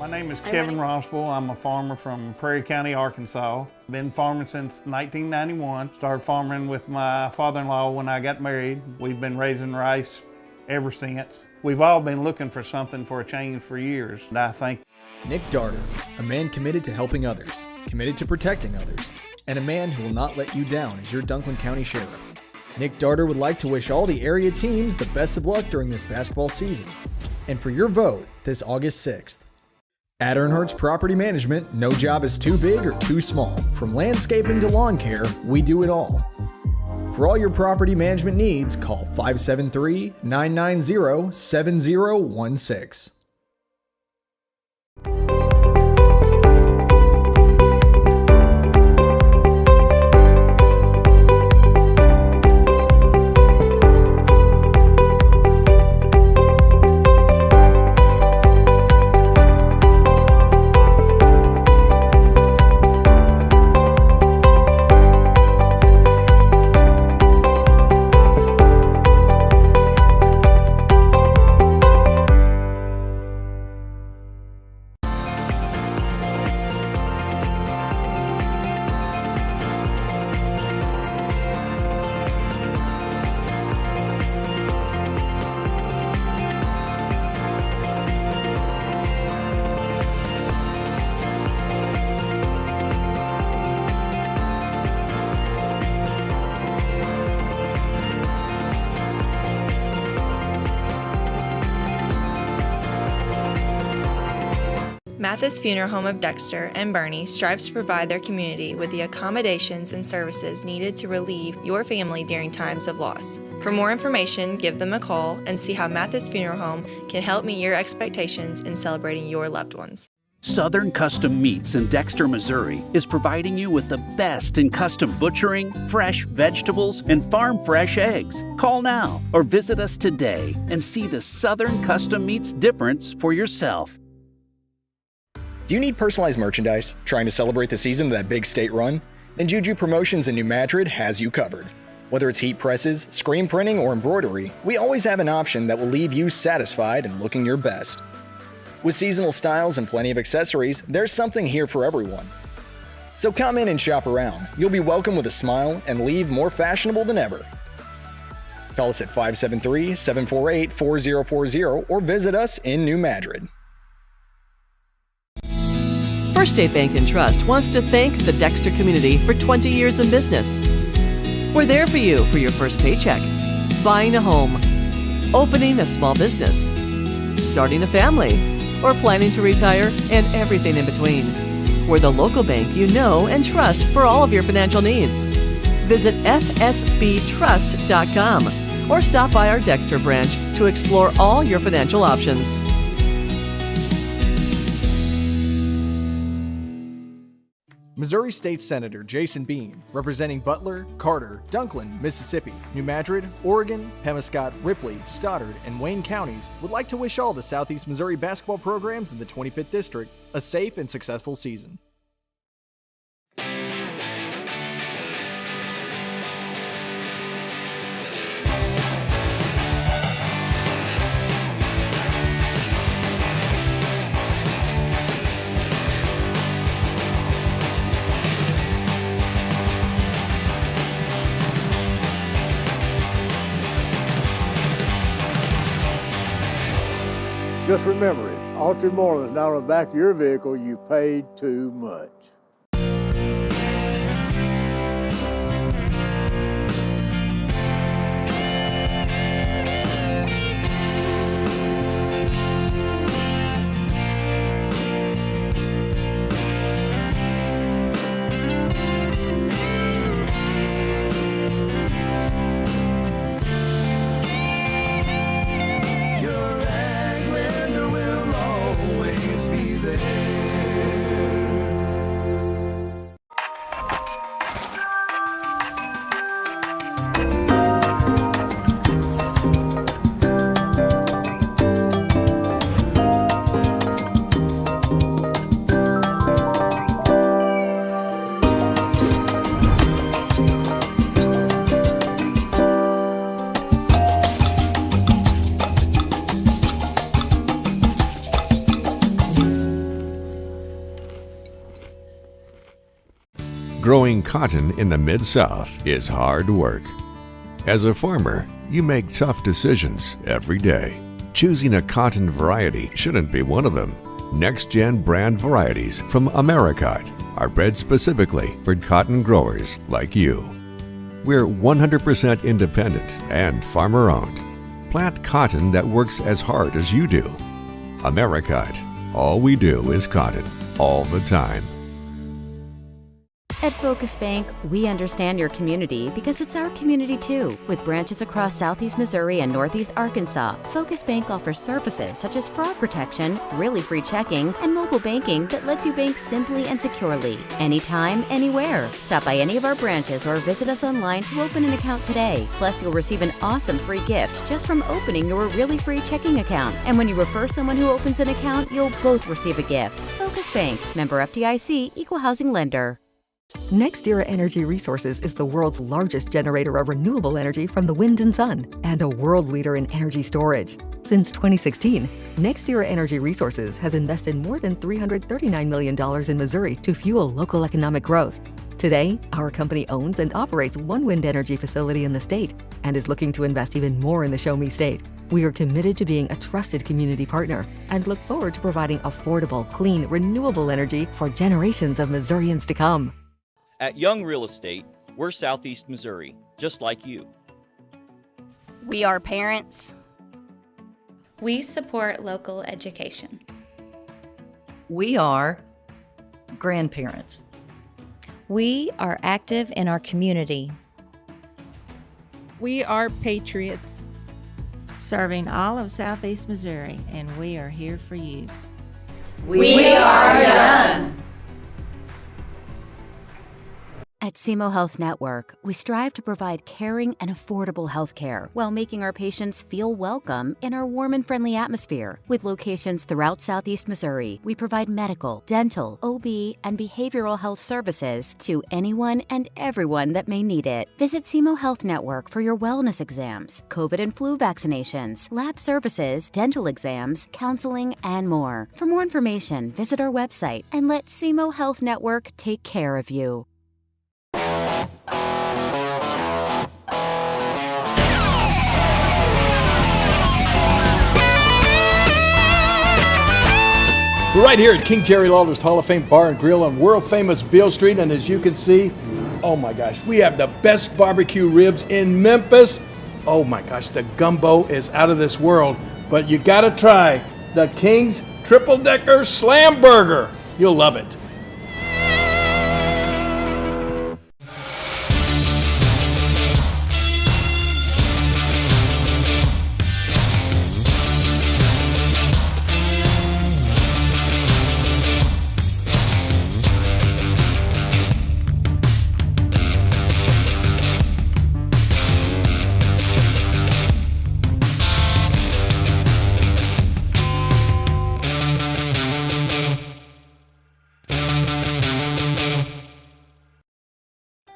My name is Kevin Rossville. I'm a farmer from Prairie County, Arkansas. Been farming since 1991. Started farming with my father-in-law when I got married. We've been raising rice ever since. We've all been looking for something for a change for years, and I think Nick Darter, a man committed to helping others, committed to protecting others, and a man who will not let you down as your Dunklin County Sheriff. Nick Darter would like to wish all the area teams the best of luck during this basketball season. And for your vote this August 6th. At Earnhardt's Property Management, no job is too big or too small. From landscaping to lawn care, we do it all. For all your property management needs, call 573-990-7016. Mathis Funeral Home of Dexter and Bernie strives to provide their community with the accommodations and services needed to relieve your family during times of loss. For more information, give them a call and see how Mathis Funeral Home can help meet your expectations in celebrating your loved ones. Southern Custom Meats in Dexter, Missouri is providing you with the best in custom butchering, fresh vegetables, and farm fresh eggs. Call now or visit us today and see the Southern Custom Meats difference for yourself. Do you need personalized merchandise? Trying to celebrate the season of that big state run? Then Juju Promotions in New Madrid has you covered. Whether it's heat presses, screen printing, or embroidery, we always have an option that will leave you satisfied and looking your best. With seasonal styles and plenty of accessories, there's something here for everyone. So come in and shop around. You'll be welcome with a smile and leave more fashionable than ever. Call us at 573-748-4040 or visit us in New Madrid. First State Bank and Trust wants to thank the Dexter community for 20 years in business. We're there for you for your first paycheck, buying a home, opening a small business, starting a family, or planning to retire, and everything in between. We're the local bank you know and trust for all of your financial needs. Visit fsbtrust.com or stop by our Dexter branch to explore all your financial options. Missouri State Senator Jason Bean, representing Butler, Carter, Dunklin, Mississippi, New Madrid, Oregon, Pemiscot, Ripley, Stoddard, and Wayne counties, would like to wish all the Southeast Missouri basketball programs in the 25th District a safe and successful season. Just remember, if Altered Moreland is not on the back of your vehicle, you paid too much. Growing cotton in the Mid-South is hard work. As a farmer, you make tough decisions every day. Choosing a cotton variety shouldn't be one of them. Next-gen brand varieties from Americot are bred specifically for cotton growers like you. We're 100% independent and farmer-owned. Plant cotton that works as hard as you do. Americot. All we do is cotton, all the time. At Focus Bank, we understand your community because it's our community too. With branches across Southeast Missouri and Northeast Arkansas, Focus Bank offers services such as fraud protection, really free checking, and mobile banking that lets you bank simply and securely, anytime, anywhere. Stop by any of our branches or visit us online to open an account today. Plus, you'll receive an awesome free gift just from opening your really free checking account. And when you refer someone who opens an account, you'll both receive a gift. Focus Bank, member FDIC, equal housing lender. NextEra Energy Resources is the world's largest generator of renewable energy from the wind and sun, and a world leader in energy storage. Since 2016, NextEra Energy Resources has invested more than $339 million in Missouri to fuel local economic growth. Today, our company owns and operates one wind energy facility in the state and is looking to invest even more in the Show Me State. We are committed to being a trusted community partner and look forward to providing affordable, clean, renewable energy for generations of Missourians to come. At Young Real Estate, we're Southeast Missouri, just like you. We are parents. We support local education. We are grandparents. We are active in our community. We are patriots. Serving all of Southeast Missouri, and we are here for you. We are young. At SEMO Health Network, we strive to provide caring and affordable health care while making our patients feel welcome in our warm and friendly atmosphere. With locations throughout Southeast Missouri, we provide medical, dental, OB, and behavioral health services to anyone and everyone that may need it. Visit SEMO Health Network for your wellness exams, COVID and flu vaccinations, lab services, dental exams, counseling, and more. For more information, visit our website and let SEMO Health Network take care of you. We're right here at King Jerry Lawler's Hall of Fame Bar and Grill on world famous Beale Street, and as you can see, oh my gosh, we have the best barbecue ribs in Memphis. Oh my gosh, the gumbo is out of this world, but you gotta try the King's Triple Decker Slam Burger. You'll love it.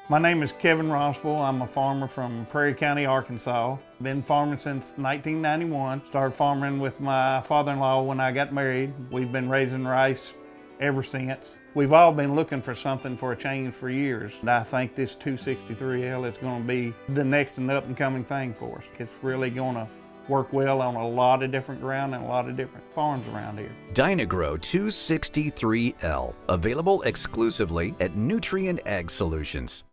My name is Kevin Rossville. I'm a farmer from Prairie County, Arkansas. Been farming since 1991. Started farming with my father-in-law when I got married. We've been raising rice ever since. We've all been looking for something for a change for years. And I think this 263L is going to be the next and up-and-coming thing for us. It's really going to work well on a lot of different ground and a lot of different farms around here. Dynagro 263L, available exclusively at Nutrient Ag Solutions.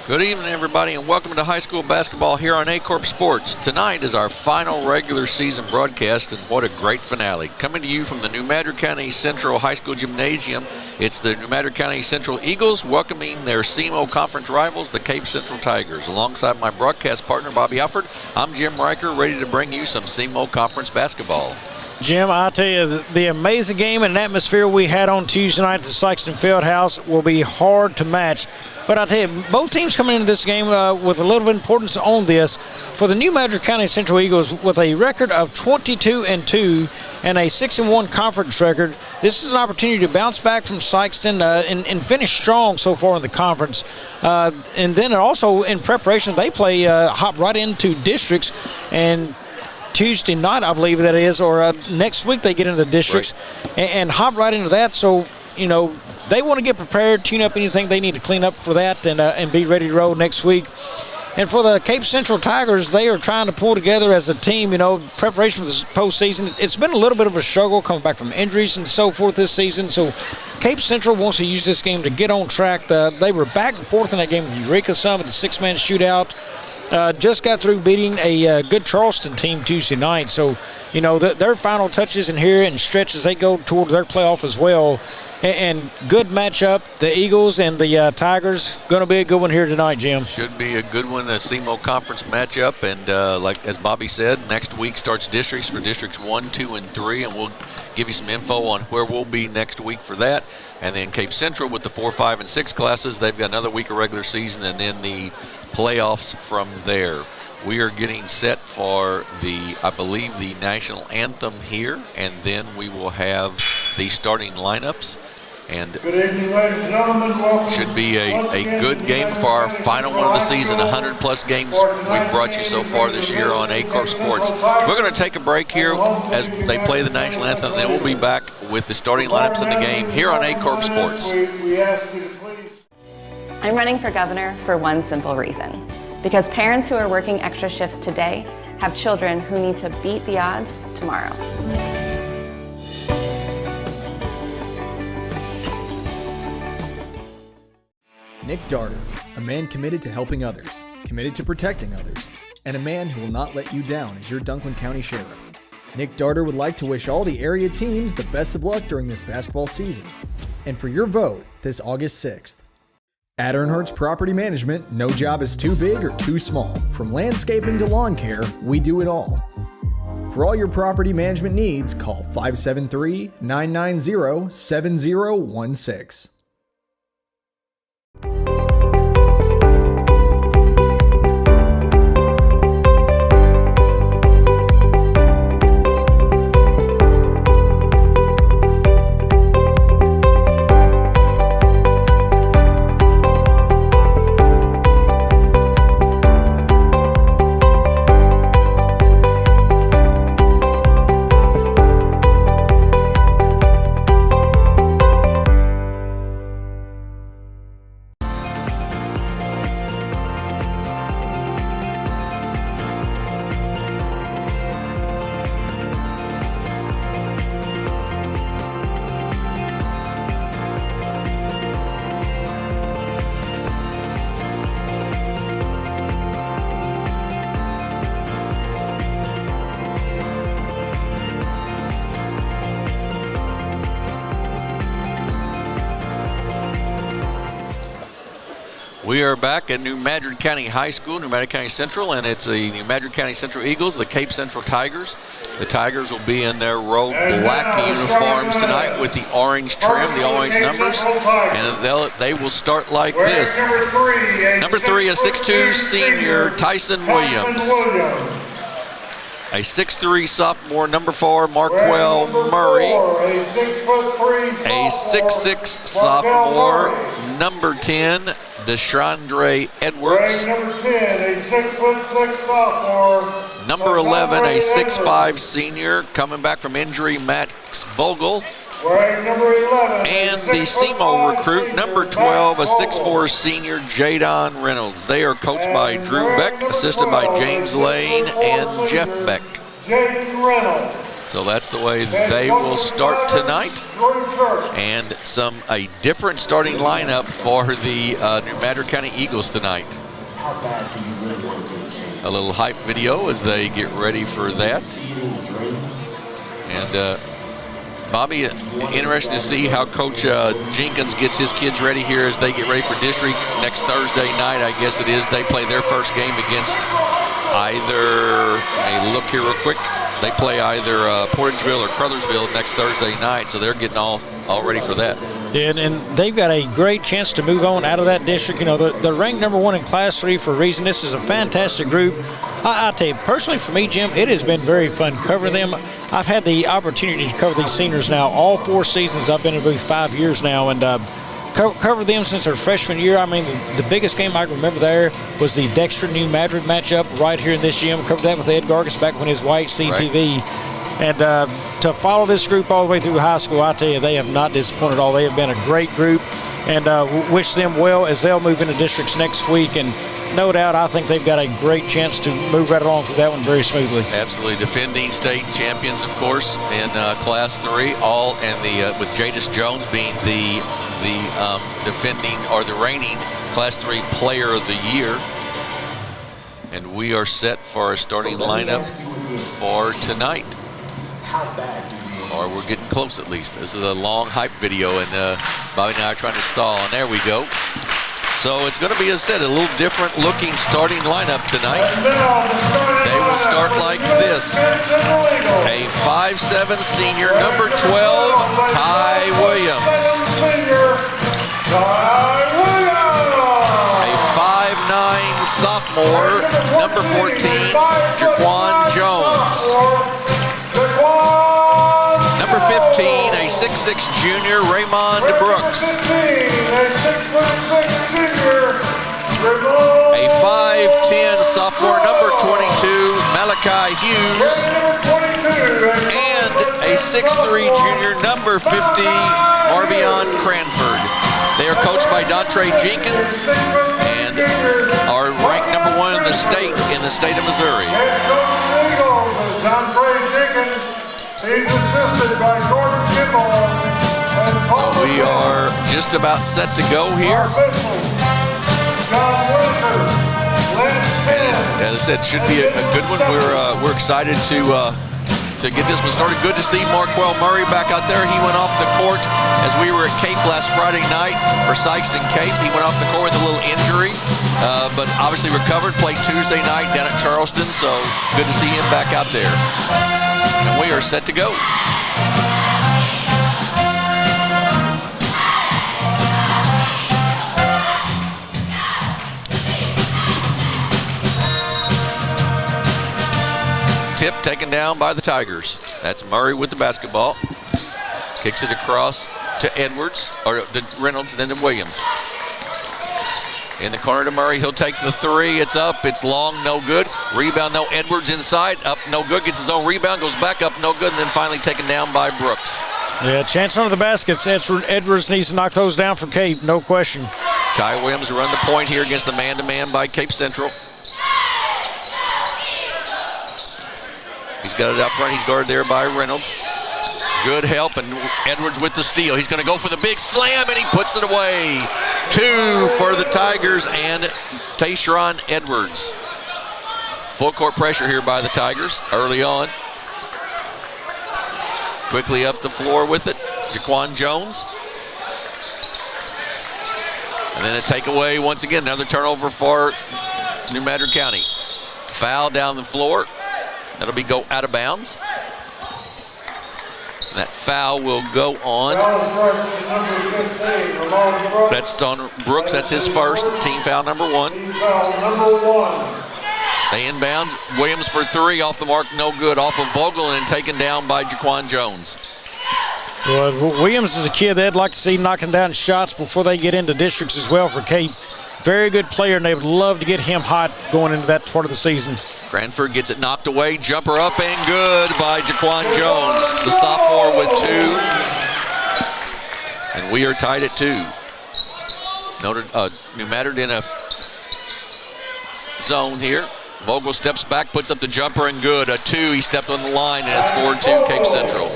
Good evening, everybody, and welcome to high school basketball here on Aycorp Sports. Tonight is our final regular season broadcast, and what a great finale. Coming to you from the New Madrid County Central High School Gymnasium, it's the New Madrid County Central Eagles welcoming their SEMO Conference rivals, the Cape Central Tigers. Alongside my broadcast partner, Bobby Alford, I'm Jim Riker, ready to bring you some SEMO Conference basketball. Jim, I tell you, the amazing game and atmosphere we had on Tuesday night at the Sikeston Fieldhouse will be hard to match. But I tell you, both teams coming into this game with a little importance on this. For the New Madrid County Central Eagles, with a record of 22-2 and a 6-1 conference record, this is an opportunity to bounce back from Sikeston and finish strong so far in the conference. And then also in preparation, they play hop right into districts, and Tuesday night, I believe that is, or next week they get into the districts, right, and hop right into that. So, you know, they want to get prepared, tune up anything they need to clean up for that, and be ready to roll next week. And for the Cape Central Tigers, they are trying to pull together as a team, you know, preparation for the postseason. It's been a little bit of a struggle coming back from injuries and so forth this season. So Cape Central wants to use this game to get on track. They were back and forth in that game with Eureka Summit, the 6-man shootout. Just got through beating a good Charleston team Tuesday night. So, you know, their final touches in here and stretch as they go toward their playoff as well. And good matchup. The Eagles and the Tigers, going to be a good one here tonight, Jim. Should be a good one, a SEMO conference matchup. And like as Bobby said, next week starts districts for districts 1, 2, and 3. And we'll give you some info on where we'll be next week for that. And then Cape Central with the 4, 5, and 6 classes, they've got another week of regular season and then the playoffs from there. We are getting set for I believe, the national anthem here, and then we will have the starting lineups. And good evening, ladies and gentlemen. Welcome. Should be a good game for our final one of the season. 100+ games we've brought you so far this year on Aycorp Sports. We're going to take a break here as they play the national anthem, and then we'll be back with the starting lineups in the game here on Aycorp Sports. We ask you to please. I'm running for governor for one simple reason. Because parents who are working extra shifts today have children who need to beat the odds tomorrow. Nick Darter, a man committed to helping others, committed to protecting others, and a man who will not let you down as your Dunklin County Sheriff. Nick Darter would like to wish all the area teams the best of luck during this basketball season. And for your vote this August 6th. At Earnhardt's Property Management, no job is too big or too small. From landscaping to lawn care, we do it all. For all your property management needs, call 573-990-7016. We are back at New Madrid County High School, New Madrid County Central, and it's the New Madrid County Central Eagles, the Cape Central Tigers. The Tigers will be in their road black uniforms tonight with the orange trim, the orange numbers, and they will start like this. Number 3, a 6'2" senior, Tyson Williams. A 6'3" sophomore, number 4, Marquell Murray. A 6'6" sophomore, number 10, Deshandre Edwards. Number 10, a 6'6" sophomore. Number 11, a 6'5" senior, coming back from injury, Max Vogel. Number 11, and the SEMO recruit, number 12, a 6'4" senior, Jadon Reynolds. They are coached by Drew Beck, assisted by James Lane and Jeff Beck. Jaden Reynolds. So that's the way they will start tonight. And a different starting lineup for the New Madrid County Eagles tonight. How bad do you really want to get shape? A little hype video as they get ready for that. And Bobby, interesting to see how Coach Jenkins gets his kids ready here as they get ready for district next Thursday night, I guess it is. They play their first game against either, let me look here real quick, They play either Portageville or Crothersville next Thursday night, so they're getting all ready for that. Yeah, and they've got a great chance to move on out of that district. You know, they're ranked number 1 in Class 3 for a reason. This is a fantastic group. I tell you, personally for me, Jim, it has been very fun covering them. I've had the opportunity to cover these seniors now all 4 seasons. I've been in the booth 5 years now, and covered them since their freshman year. I mean, the biggest game I can remember there was the Dexter-New Madrid matchup right here in this gym. Covered that with Ed Gargas back when his white CTV. Right. And to follow this group all the way through high school, I tell you, they have not disappointed at all. They have been a great group, and wish them well as they'll move into districts next week. And no doubt, I think they've got a great chance to move right along through that one very smoothly. Absolutely. Defending state champions, of course, in Class 3, all, and with Jadis Jones being the defending or the reigning Class 3 Player of the Year. And we are set for our starting lineup for tonight. Or we're getting close at least. This is a long hype video, and Bobby and I are trying to stall, and there we go. So it's going to be, as I said, a little different looking starting lineup tonight. They will start like this. A 5'7" senior, number 12, Ty Williams. A 5'9" sophomore, number 14, Jaquan Jones. Number 15, a 6'6" junior, Raymond Brooks. A 5'10" sophomore, number 22, Malachi Hughes. And a 6'3" junior, number 50, Marvion Cranford. They are coached by Dontre Jenkins and are ranked number 1 in the state of Missouri. He's assisted by Gordon Kimball. So we are just about set to go here. And as I said, should be a good one. We're excited to get this one started. Good to see Marquell Murray back out there. He went off the court as we were at Cape last Friday night for Sikeston Cape. He went off the court with a little injury, but obviously recovered. Played Tuesday night down at Charleston, so good to see him back out there. And we are set to go. Tip taken down by the Tigers. That's Murray with the basketball. Kicks it across to Edwards, or to Reynolds, then to Williams. In the corner to Murray, he'll take the 3. It's up, it's long, no good. Rebound, no, Edwards inside, up, no good. Gets his own rebound, goes back up, no good, and then finally taken down by Brooks. Yeah, chance under the baskets. Edwards needs to knock those down for Cape, no question. Ty Williams run the point here against the man-to-man by Cape Central. He's got it out front. He's guarded there by Reynolds. Good help, and Edwards with the steal. He's going to go for the big slam, and he puts it away. 2 for the Tigers and Tayshawn Edwards. Full court pressure here by the Tigers early on. Quickly up the floor with it, Jaquan Jones. And then a takeaway once again, another turnover for New Madrid County. Foul down the floor. That'll be go out of bounds. That foul will go on. That's on Brooks. That's his first. Team foul number 1. They inbound. Williams for 3 off the mark. No good. Off of Vogel and taken down by Jaquan Jones. Well, Williams is a kid they'd like to see knocking down shots before they get into districts as well for Cape. Very good player, and they would love to get him hot going into that part of the season. Cranford gets it knocked away. Jumper up and good by Jaquan Jones, the sophomore with 2. And we are tied at 2. New Madrid in a zone here. Vogel steps back, puts up the jumper and good. A 2, he stepped on the line, and it's 4-2 Cape Central.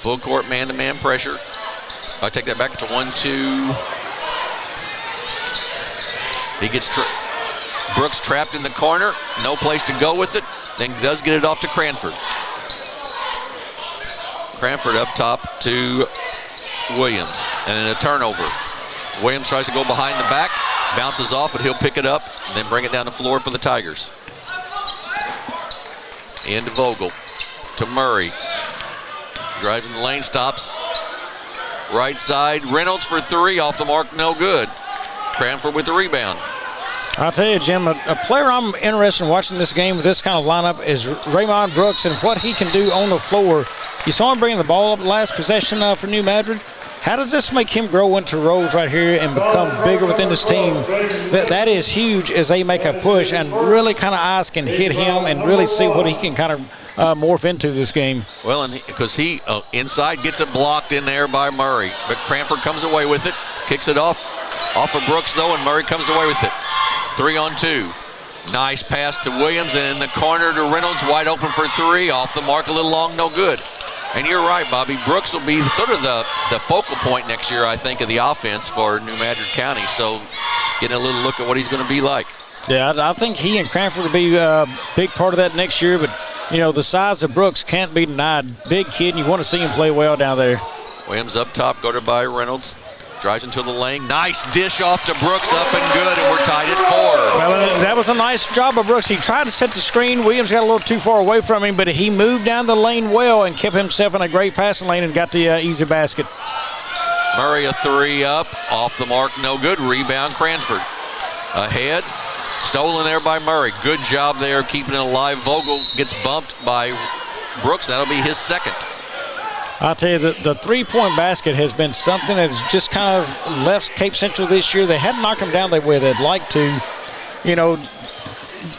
Full court man-to-man pressure. I take that back, it's a 1-2. He gets Brooks trapped in the corner, no place to go with it, then does get it off to Cranford. Cranford up top to Williams, and then a turnover. Williams tries to go behind the back, bounces off, but he'll pick it up and then bring it down the floor for the Tigers. Into Vogel. To Murray. Drives in the lane, stops. Right side, Reynolds for three, off the mark, no good. Cranford with the rebound. I'll tell you, Jim, a player I'm interested in watching this game with this kind of lineup is Raymond Brooks and what he can do on the floor. You saw him bringing the ball up last possession for New Madrid. How does this make him grow into roles right here and become bigger within this team? That is huge as they make a push, and really kind of eyes can hit him and really see what he can kind of morph into this game. Well, and because he inside gets it blocked in there by Murray, but Cranford comes away with it, kicks it off of Brooks though, and Murray comes away with it. 3-on-2. Nice pass to Williams, and in the corner to Reynolds, wide open for three, off the mark, a little long, no good. And you're right, Bobby. Brooks will be sort of the focal point next year, I think, of the offense for New Madrid County. So getting a little look at what he's going to be like. Yeah, I think he and Cranford will be a big part of that next year. But, you know, the size of Brooks can't be denied. Big kid, and you want to see him play well down there. Williams up top, guarded by Reynolds. Drives into the lane. Nice dish off to Brooks, up and good, and we're tied at 4. Well, that was a nice job of Brooks. He tried to set the screen. Williams got a little too far away from him, but he moved down the lane well and kept himself in a great passing lane and got the easy basket. Murray a three up, off the mark, no good. Rebound, Cranford. Ahead, stolen there by Murray. Good job there, keeping it alive. Vogel gets bumped by Brooks. That'll be his second. I'll tell you, the three-point basket has been something that's just kind of left Cape Central this year. They hadn't knocked them down the way they'd like to. You know,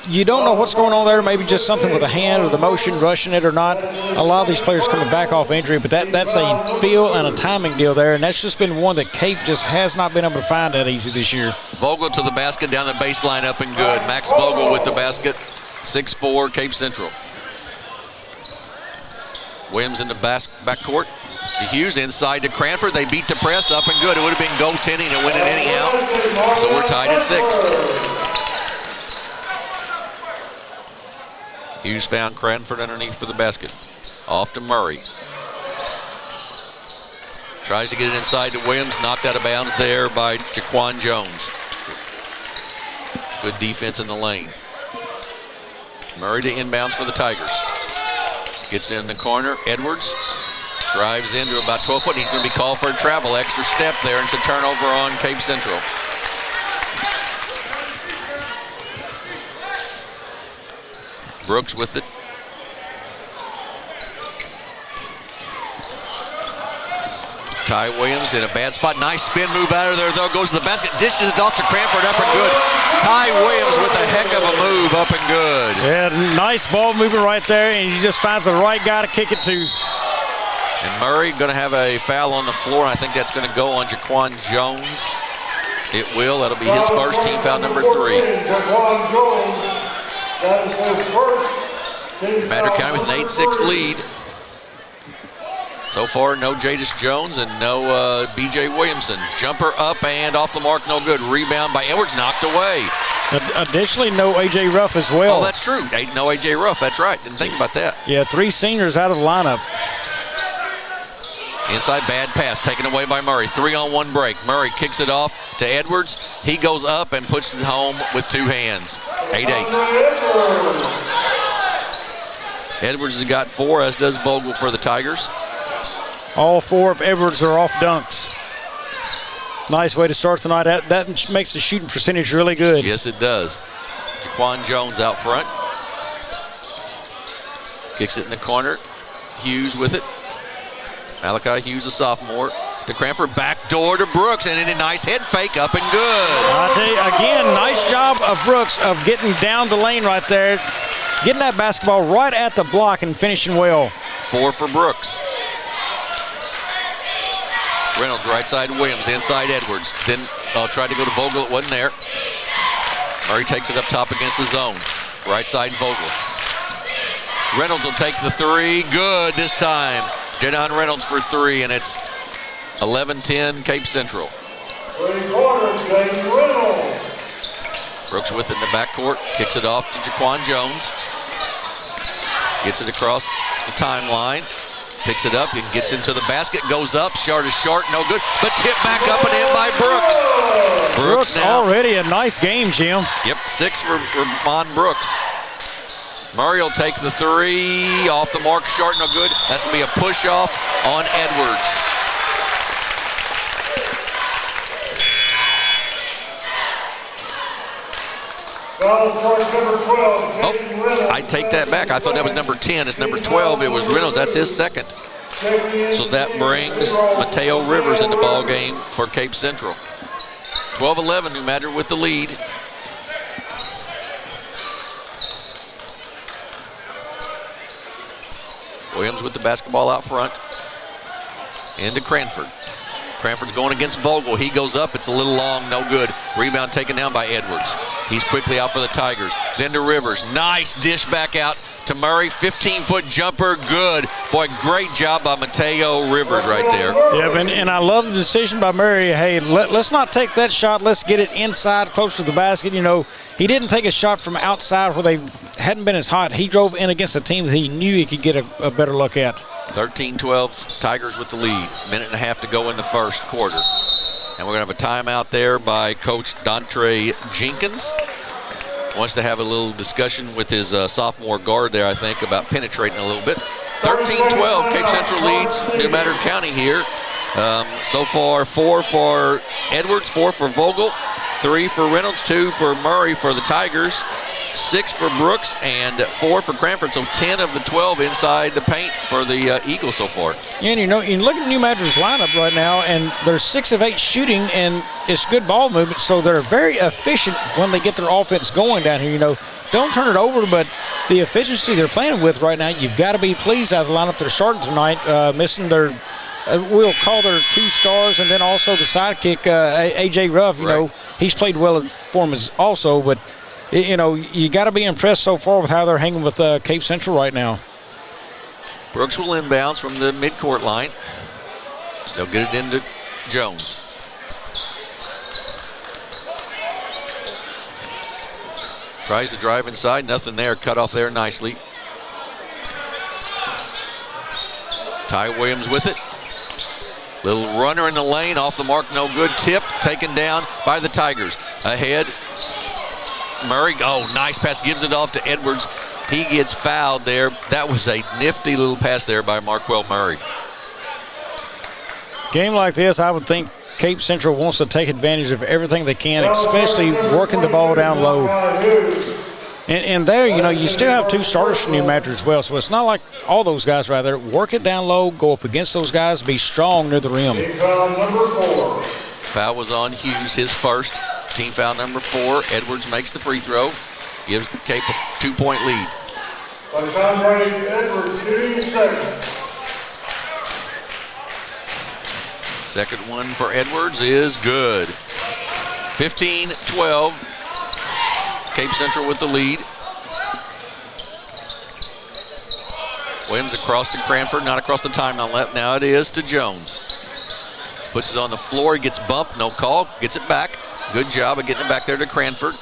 you don't know what's going on there. Maybe just something with the hand or the motion, rushing it or not. A lot of these players coming back off injury, but that's a feel and a timing deal there, and that's just been one that Cape just has not been able to find that easy this year. Vogel to the basket, down the baseline, up and good. Max Vogel with the basket, 6'4", Cape Central. Williams in the backcourt to Hughes, inside to Cranford. They beat the press, up and good. It would have been goaltending and win it anyhow. So we're tied at 6. Hughes found Cranford underneath for the basket. Off to Murray. Tries to get it inside to Williams, knocked out of bounds there by Jaquan Jones. Good defense in the lane. Murray to inbounds for the Tigers. Gets in the corner. Edwards drives into about 12 foot. He's going to be called for a travel. Extra step there, and it's a turnover on Cape Central. Brooks with it. Ty Williams in a bad spot. Nice spin move out of there, though. Goes to the basket. Dishes it off to Cranford. Up and good. Ty Williams with a heck of a move. Up and good. Yeah, nice ball movement right there, and he just finds the right guy to kick it to. And Murray going to have a foul on the floor, and I think that's going to go on Jaquan Jones. It will. That'll be his first, team foul number 3. Jaquan Jones, that is his first. Madrid County with an 8-6 lead. So far, no Jadis Jones and no B.J. Williamson. Jumper up and off the mark, no good. Rebound by Edwards, knocked away. Additionally, no A.J. Ruff as well. Oh, that's true. No A.J. Ruff, that's right. Didn't think about that. Yeah, 3 seniors out of the lineup. Inside, bad pass, taken away by Murray. 3-on-1 break. Murray kicks it off to Edwards. He goes up and puts it home with 2 hands. 8-8. Edwards has got 4, as does Vogel for the Tigers. All 4 of Edwards are off dunks. Nice way to start tonight. That makes the shooting percentage really good. Yes, it does. Jaquan Jones out front. Kicks it in the corner. Hughes with it. Malachi Hughes, a sophomore. To Cranford, back door to Brooks, and a nice head fake, up and good. I'll tell you, again, nice job of Brooks of getting down the lane right there, getting that basketball right at the block and finishing well. 4 for Brooks. Reynolds right side, Williams inside Edwards. Then tried to go to Vogel, it wasn't there. Murray takes it up top against the zone. Right side, Vogel. Reynolds will take the 3, good this time. Jadon Reynolds for 3, and it's 11-10 Cape Central. 3-quarters, Jadon Reynolds. Brooks with it in the backcourt, kicks it off to Jaquan Jones. Gets it across the timeline. Picks it up and gets into the basket, goes up, short is short, no good, but tipped back up and in by Brooks. Brooks already a nice game, Jim. Yep, 6 for Ramon Brooks. Murray will take the three, off the mark, short, no good. That's going to be a push-off on Edwards. Oh, I take that back. I thought that was number 10. It's number 12. It was Reynolds. That's his second. So that brings Mateo Rivers in the ball game for Cape Central. 12-11, New Madrid with the lead. Williams with the basketball out front. Into Cranford. Cranford's going against Vogel. He goes up. It's a little long. No good. Rebound taken down by Edwards. He's quickly out for the Tigers. Then to Rivers. Nice dish back out to Murray. 15-foot jumper. Good. Boy, great job by Mateo Rivers right there. Yeah, and I love the decision by Murray. Hey, let's not take that shot. Let's get it inside, close to the basket. You know, he didn't take a shot from outside where they hadn't been as hot. He drove in against a team that he knew he could get a better look at. 13-12, Tigers with the lead. Minute and a half to go in the first quarter. And we're going to have a timeout there by Coach Dontre Jenkins. Wants to have a little discussion with his sophomore guard there, I think, about penetrating a little bit. 13-12, Cape Central leads New Madrid County here. So far, 4 for Edwards, 4 for Vogel, 3 for Reynolds, 2 for Murray for the Tigers, 6 for Brooks, and 4 for Cranford. So 10 of the 12 inside the paint for the Eagles so far. Yeah, and you know, you look at New Madrid's lineup right now, and they're 6 of 8 shooting, and it's good ball movement, so they're very efficient when they get their offense going down here. You know, don't turn it over, but the efficiency they're playing with right now, you've got to be pleased out of the lineup they're starting tonight, missing their we'll call their 2 stars, and then also the sidekick, A.J. Ruff. You know, he's played well for him also, but, you know, you got to be impressed so far with how they're hanging with Cape Central right now. Brooks will inbounds from the midcourt line. They'll get it into Jones. Tries to drive inside, nothing there, cut off there nicely. Ty Williams with it. Little runner in the lane, off the mark, no good. Tipped, taken down by the Tigers. Ahead, Murray, oh, nice pass, gives it off to Edwards. He gets fouled there. That was a nifty little pass there by Marquell Murray. Game like this, I would think Cape Central wants to take advantage of everything they can, especially working the ball down low. And there, you know, you still have 2 starters for New Madrid as well, so it's not like all those guys right there. Work it down low, go up against those guys, be strong near the rim. Foul was on Hughes, his first. Team foul number 4. Edwards makes the free throw, gives the Cape a 2-point lead. Edwards, 2 seconds. Second one for Edwards is good. 15-12. Cape Central with the lead. Williams across to Cranford, not across the timeline left. Now it is to Jones. Puts it on the floor, he gets bumped, no call, gets it back. Good job of getting it back there to Cranford.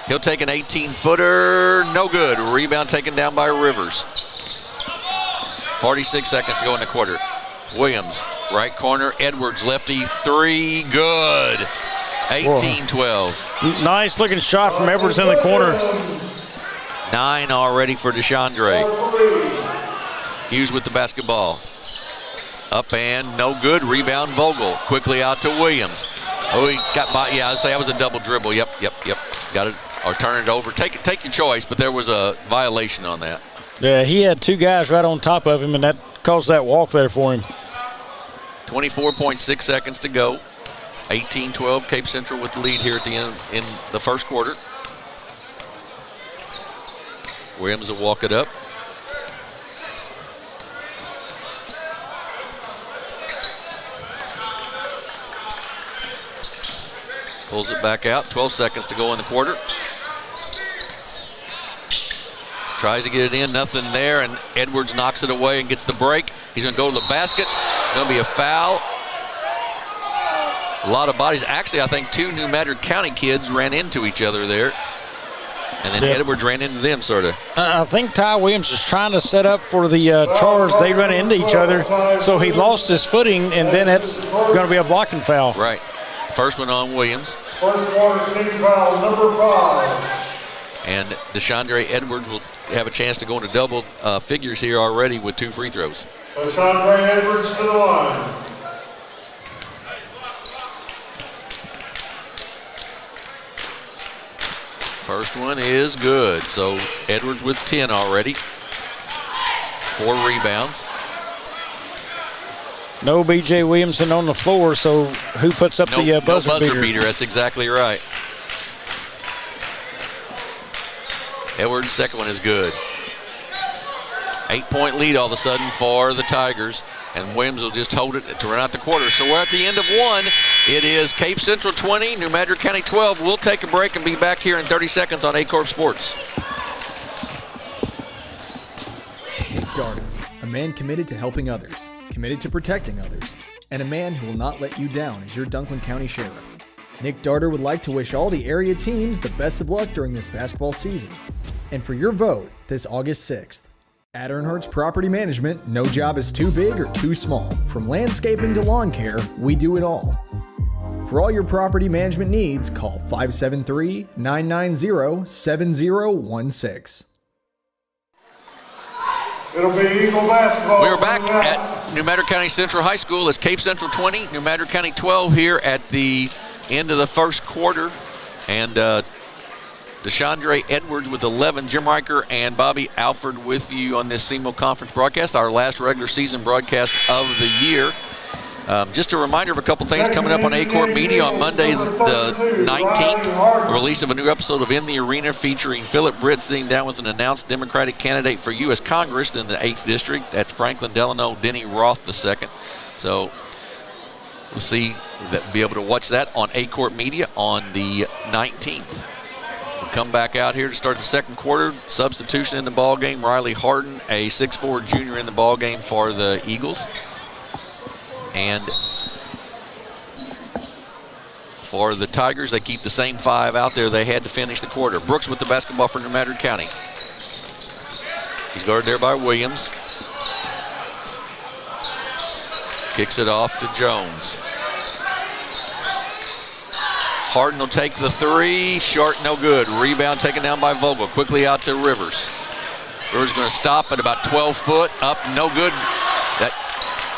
He'll take an 18-footer, no good. Rebound taken down by Rivers. 46 seconds to go in the quarter. Williams, right corner, Edwards, lefty, 3, good. 18-12. Nice looking shot from Edwards in the corner. 9 already for DeChandre. Hughes with the basketball. Up and no good. Rebound Vogel. Quickly out to Williams. Oh, he got by. Yeah, I'd say that was a double dribble. Yep. Got it, or turn it over. Take your choice, but there was a violation on that. Yeah, he had 2 guys right on top of him, and that caused that walk there for him. 24.6 seconds to go. 18-12, Cape Central with the lead here at the end in the first quarter. Williams will walk it up. Pulls it back out, 12 seconds to go in the quarter. Tries to get it in, nothing there, and Edwards knocks it away and gets the break. He's gonna go to the basket, gonna be a foul. A lot of bodies. Actually, I think 2 New Madrid County kids ran into each other there. And then Edwards ran into them, sort of. I think Ty Williams is trying to set up for the charge. They run into each other, so he lost his footing, and then it's going to be a blocking foul. Right. First one on Williams. First quarter, team foul number 5. And Deshandre Edwards will have a chance to go into double figures here already with 2 free throws. Deshandre Edwards to the line. First one is good. So Edwards with 10 already. 4 rebounds. No B.J. Williamson on the floor, so who puts up the buzzer beater? That's exactly right. Edwards' second one is good. 8-point lead all of a sudden for the Tigers, and Williams will just hold it to run out the quarter. So we're at the end of one. It is Cape Central 20, New Madrid County 12. We'll take a break and be back here in 30 seconds on Aycorp Sports. Nick Darden, a man committed to helping others, committed to protecting others, and a man who will not let you down as your Dunklin County Sheriff. Nick Darder would like to wish all the area teams the best of luck during this basketball season. And for your vote this August 6th. At Earnhardt's Property Management, no job is too big or too small. From landscaping to lawn care, we do it all. For all your property management needs, call 573-990-7016. It'll be Eagle basketball. We're back at New Madrid County Central High School. It's Cape Central 20, New Madrid County 12 here at the end of the first quarter. And Deshandre Edwards with 11, Jim Riker and Bobby Alford with you on this SEMO Conference broadcast, our last regular season broadcast of the year. Just a reminder of a couple things coming up on Aycorp Media on Monday the 19th, the release of a new episode of In the Arena featuring Philip Britt sitting down with an announced Democratic candidate for U.S. Congress in the 8th District. That's Franklin Delano Denny Roth II. So we'll be able to watch that on Aycorp Media on the 19th. We'll come back out here to start the second quarter. Substitution in the ball game. Riley Harden, a 6'4" junior in the ball game for the Eagles. And for the Tigers, they keep the same 5 out there they had to finish the quarter. Brooks with the basketball for New Madrid County. He's guarded there by Williams. Kicks it off to Jones. Harden will take the 3. Short, no good. Rebound taken down by Vogel. Quickly out to Rivers. Rivers going to stop at about 12 foot. Up, no good.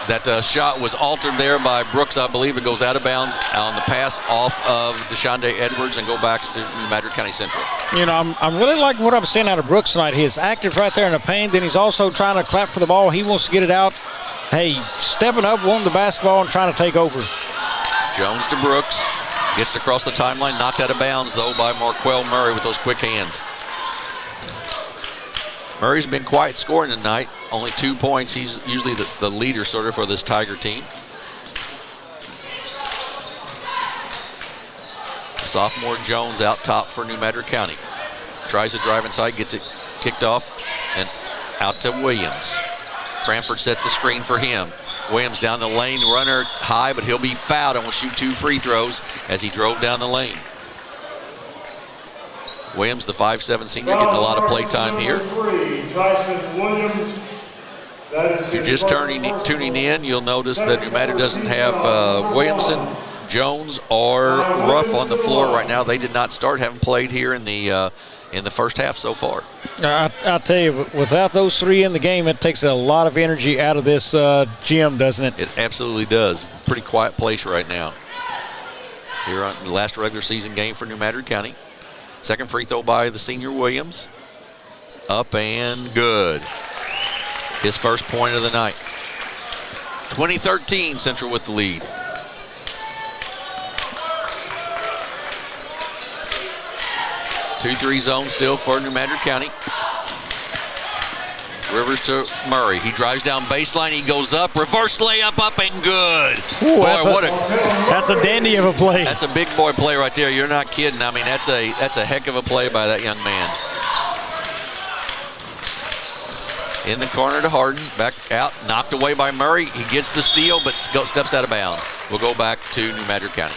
That shot was altered there by Brooks. I believe it goes out of bounds on the pass off of Deshandre Edwards and go back to New Madrid County Central. You know, I'm really liking what I'm seeing out of Brooks tonight. He's active right there in the paint. Then he's also trying to clap for the ball. He wants to get it out. Hey, stepping up, wanting the basketball and trying to take over. Jones to Brooks. Gets it across the timeline. Knocked out of bounds, though, by Marquell Murray with those quick hands. Murray's been quiet scoring tonight. Only 2 points. He's usually the leader sort of for this Tiger team. Sophomore Jones out top for New Madrid County. Tries to drive inside, gets it kicked off, and out to Williams. Cranford sets the screen for him. Williams down the lane, runner high, but he'll be fouled and will shoot 2 free throws as he drove down the lane. Williams, the 5'7" senior, getting a lot of play time here. If you're just tuning in, you'll notice that New Madrid doesn't have Williamson, Jones, or Ruff on the floor right now. They did not start, haven't played here in the first half so far. I'll tell you, without those 3 in the game, it takes a lot of energy out of this gym, doesn't it? It absolutely does. Pretty quiet place right now. Here on the last regular season game for New Madrid County. Second free throw by the senior Williams. Up and good. His first point of the night. 2013, Central with the lead. Two-three zone still for New Madrid County. Rivers to Murray. He drives down baseline. He goes up. Reverse layup up and good. Ooh, boy, that's a dandy of a play. That's a big boy play right there. You're not kidding. I mean, that's a heck of a play by that young man. In the corner to Harden. Back out. Knocked away by Murray. He gets the steal, but steps out of bounds. We'll go back to New Madrid County.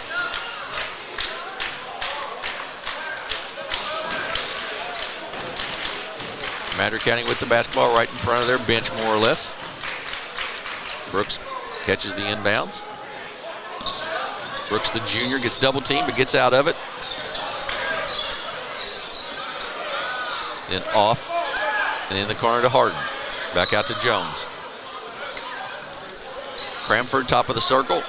Madrid County with the basketball right in front of their bench, more or less. Brooks catches the inbounds. Brooks, the junior, gets double teamed but gets out of it. then off, and in the corner to Harden. Back out to Jones. Cranford, top of the circle,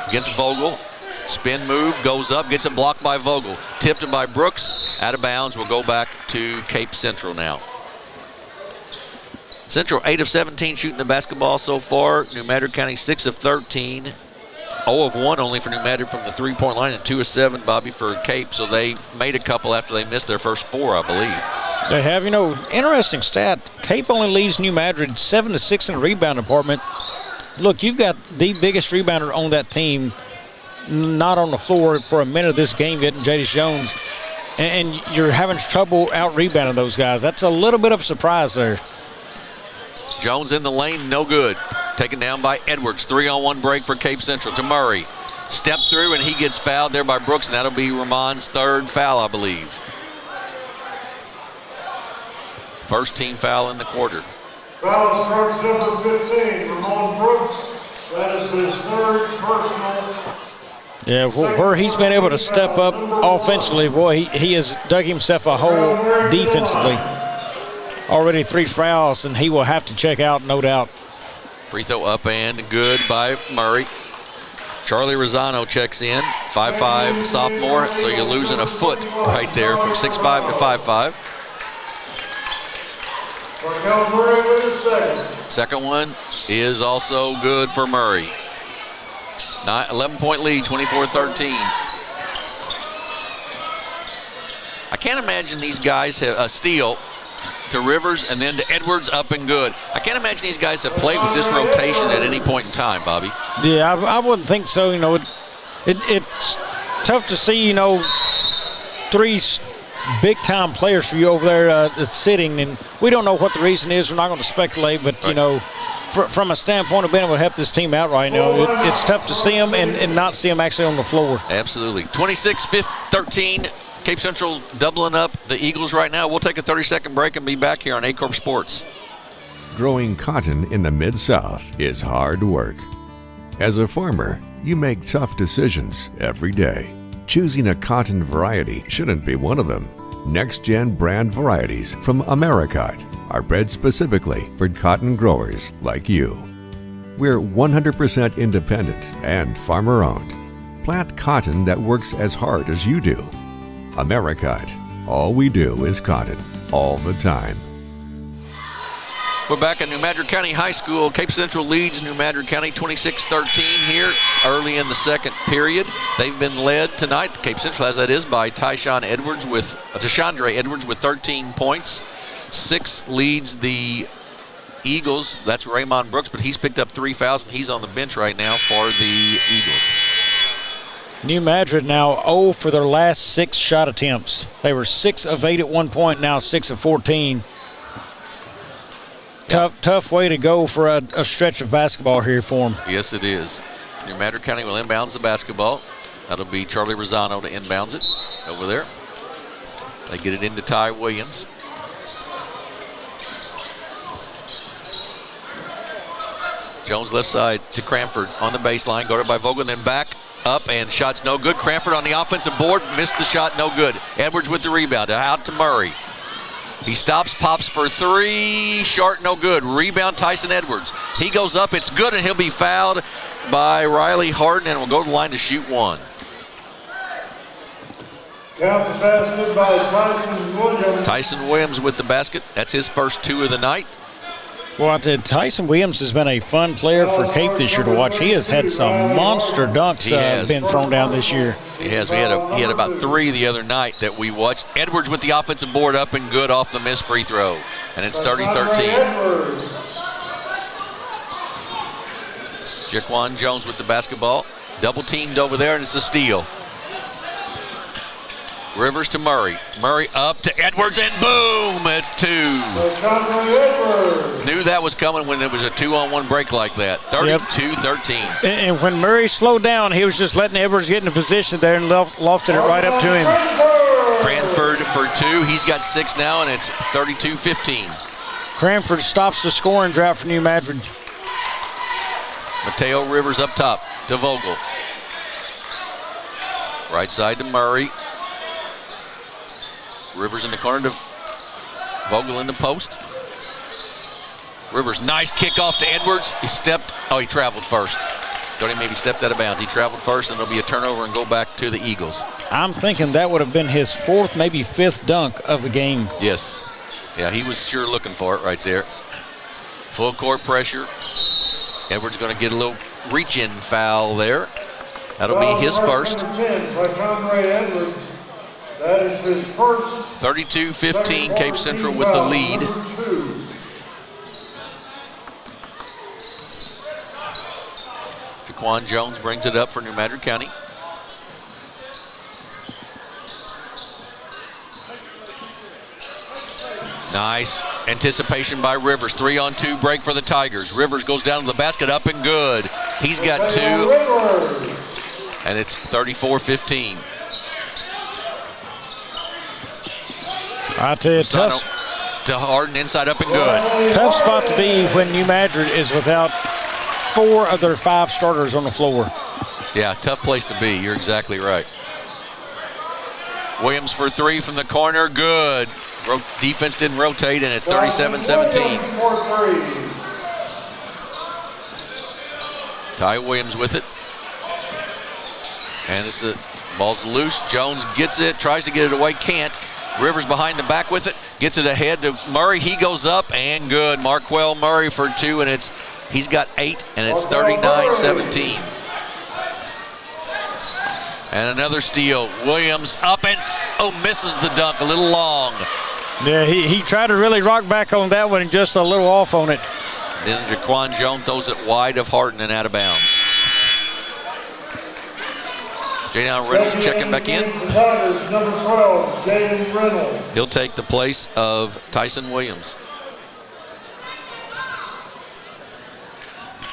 against Vogel. Spin move, goes up, gets it blocked by Vogel. Tipped by Brooks, out of bounds. Will go back to Cape Central now. Central 8 of 17 shooting the basketball so far. New Madrid County 6 of 13. 0 of 1 only for New Madrid from the three-point line, and 2 of 7, Bobby, for Cape. So they made a couple after they missed their first 4, I believe. They have. Interesting stat. Cape only leads New Madrid 7-6 in the rebound department. Look, you've got the biggest rebounder on that team not on the floor for a minute of this game yet in Jadis Jones, and you're having trouble out-rebounding those guys. That's a little bit of a surprise there. Jones in the lane, no good. Taken down by Edwards. 3-on-1 break for Cape Central to Murray. Step through, and he gets fouled there by Brooks, and that'll be Ramon's third foul, I believe. First team foul in the quarter. Foul starts number 15, Ramon Brooks. That is his third personal. Yeah, where he's been able to step up offensively, boy, he has dug himself a hole defensively. Already 3 fouls, and he will have to check out, no doubt. Free throw up and good by Murray. Charlie Rosano checks in, 5'5", sophomore, so you're losing a foot right there from 6'5" to 5'5". Second one is also good for Murray. 11-point lead, 24-13. I can't imagine these guys have a steal to Rivers and then to Edwards, up and good. I can't imagine these guys have played with this rotation at any point in time, Bobby. Yeah, I wouldn't think so. It's tough to see, 3 big-time players for you over there that's sitting, and we don't know what the reason is. We're not going to speculate, but, right. From a standpoint of being able to help this team out right now, it's tough to see them and not see them actually on the floor. Absolutely. 26-13, Cape Central doubling up the Eagles right now. We'll take a 30-second break and be back here on Aycorp Sports. Growing cotton in the Mid-South is hard work. As a farmer, you make tough decisions every day. Choosing a cotton variety shouldn't be one of them. Next-gen brand varieties from Americot are bred specifically for cotton growers like you. We're 100% independent and farmer-owned. Plant cotton that works as hard as you do. Americot. All we do is cotton, all the time. We're back at New Madrid County High School. Cape Central leads New Madrid County 26-13 here early in the second period. They've been led tonight, Cape Central as that is, by Tyshawn Edwards with 13 points. 6 leads the Eagles. That's Raymond Brooks, but he's picked up 3 fouls, and he's on the bench right now for the Eagles. New Madrid now 0 for their last 6 shot attempts. They were 6 of 8 at one point, now 6 of 14. Tough way to go for a stretch of basketball here for them. Yes, it is. New Madrid County will inbounds the basketball. That'll be Charlie Rosano to inbounds it over there. They get it into Ty Williams. Jones left side to Cranford on the baseline, guarded by Vogel, then back up, and shot's no good. Cranford on the offensive board, missed the shot, no good. Edwards with the rebound, out to Murray. He stops, pops for 3, short, no good. Rebound, Tyson Edwards. He goes up, it's good, and he'll be fouled by Riley Harden, and will go to the line to shoot 1. Count the basket by Tyson Williams. Tyson Williams with the basket. That's his first 2 of the night. Well, I said Tyson Williams has been a fun player for Cape this year to watch. He has had some monster dunks been thrown down this year. He has. He had about 3 the other night that we watched. Edwards with the offensive board up and good off the missed free throw. And it's 30-13. Jaquan Jones with the basketball. Double teamed over there, and it's a steal. Rivers to Murray. Murray up to Edwards, and boom, it's 2. Knew that was coming when it was a 2-on-1 break like that. 32-13. And when Murray slowed down, he was just letting Edwards get in a position there and lofted it right up to him. Cranford for 2. He's got 6 now, and it's 32-15. Cranford stops the scoring drought for New Madrid. Mateo Rivers up top to Vogel. Right side to Murray. Rivers in the corner to Vogel in the post. Rivers, nice kickoff to Edwards. He traveled first. Thought he maybe stepped out of bounds. He traveled first, and it'll be a turnover and go back to the Eagles. I'm thinking that would have been his 4th, maybe 5th dunk of the game. Yes. Yeah, he was sure looking for it right there. Full court pressure. Edwards going to get a little reach-in foul there. That'll be his first. 32-15, Cape Central with the lead. Jaquan Jones brings it up for New Madrid County. Nice anticipation by Rivers. 3-on-2 break for the Tigers. Rivers goes down to the basket, up and good. He's got 2, and it's 34-15. I tell you, tough to Harden, inside, up and good. Tough spot to be when New Madrid is without 4 of their 5 starters on the floor. Yeah, tough place to be. You're exactly right. Williams for 3 from the corner, good. Defense didn't rotate, and it's 37-17. Ty Williams with it. And the ball's loose. Jones gets it, tries to get it away, can't. Rivers behind the back with it, gets it ahead to Murray. He goes up and good. Marquell Murray for 2, and he's got 8, and it's 39-17. And another steal. Williams up and misses the dunk, a little long. Yeah, he tried to really rock back on that one and just a little off on it. Then Jaquan Jones throws it wide of Harden and out of bounds. Jayden Reynolds checking back in. Number 12, Jayden Reynolds. He'll take the place of Tyson Williams.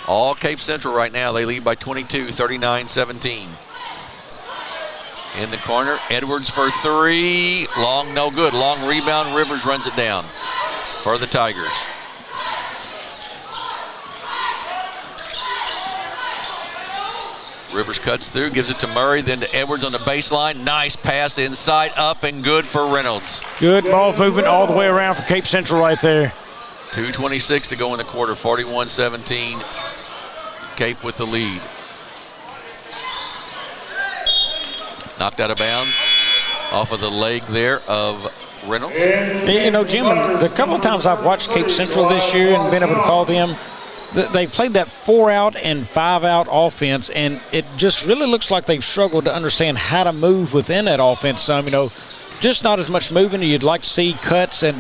All Cape Central right now. They lead by 22, 39-17. In the corner, Edwards for 3. Long, no good. Long rebound. Rivers runs it down for the Tigers. Rivers cuts through, gives it to Murray, then to Edwards on the baseline. Nice pass inside, up and good for Reynolds. Good ball movement all the way around for Cape Central right there. 2:26 to go in the quarter, 41-17. Cape with the lead. Knocked out of bounds off of the leg there of Reynolds. You know, Jim, the couple of times I've watched Cape Central this year and been able to call them, they've played that 4-out and 5-out offense, and it just really looks like they've struggled to understand how to move within that offense. Just not as much moving. You'd like to see cuts, and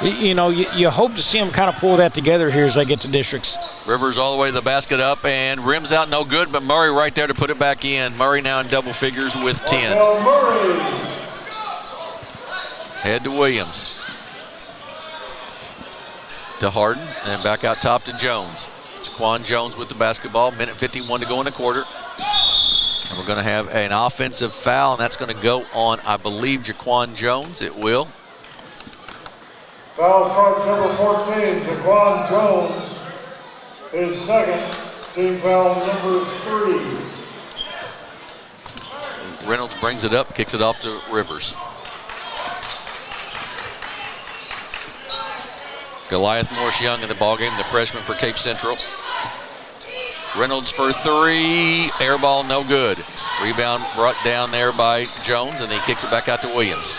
you hope to see them kind of pull that together here as they get to districts. Rivers all the way to the basket, up and rims out, no good, but Murray right there to put it back in. Murray now in double figures with 10. Head to Williams. To Harden, and back out top to Jones. Jaquan Jones with the basketball, minute 51 to go in the quarter. And we're going to have an offensive foul, and that's going to go on, I believe, Jaquan Jones. It will. Foul starts number 14, Jaquan Jones. His second, team foul number 3. So Reynolds brings it up, kicks it off to Rivers. Goliath Morse Young in the ballgame, the freshman for Cape Central. Reynolds for 3, air ball no good. Rebound brought down there by Jones, and he kicks it back out to Williams.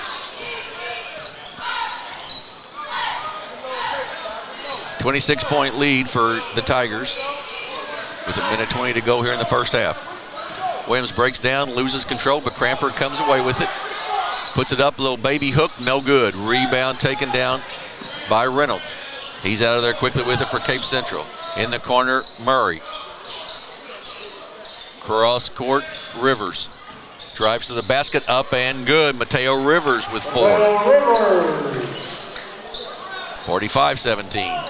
.26 lead for the Tigers with a minute 20 to go here in the first half. Williams breaks down, loses control, but Cranford comes away with it. Puts it up, little baby hook, no good. Rebound taken down by Reynolds. He's out of there quickly with it for Cape Central. In the corner, Murray. Cross court, Rivers. Drives to the basket, up and good. Mateo Rivers with 4. 45-17.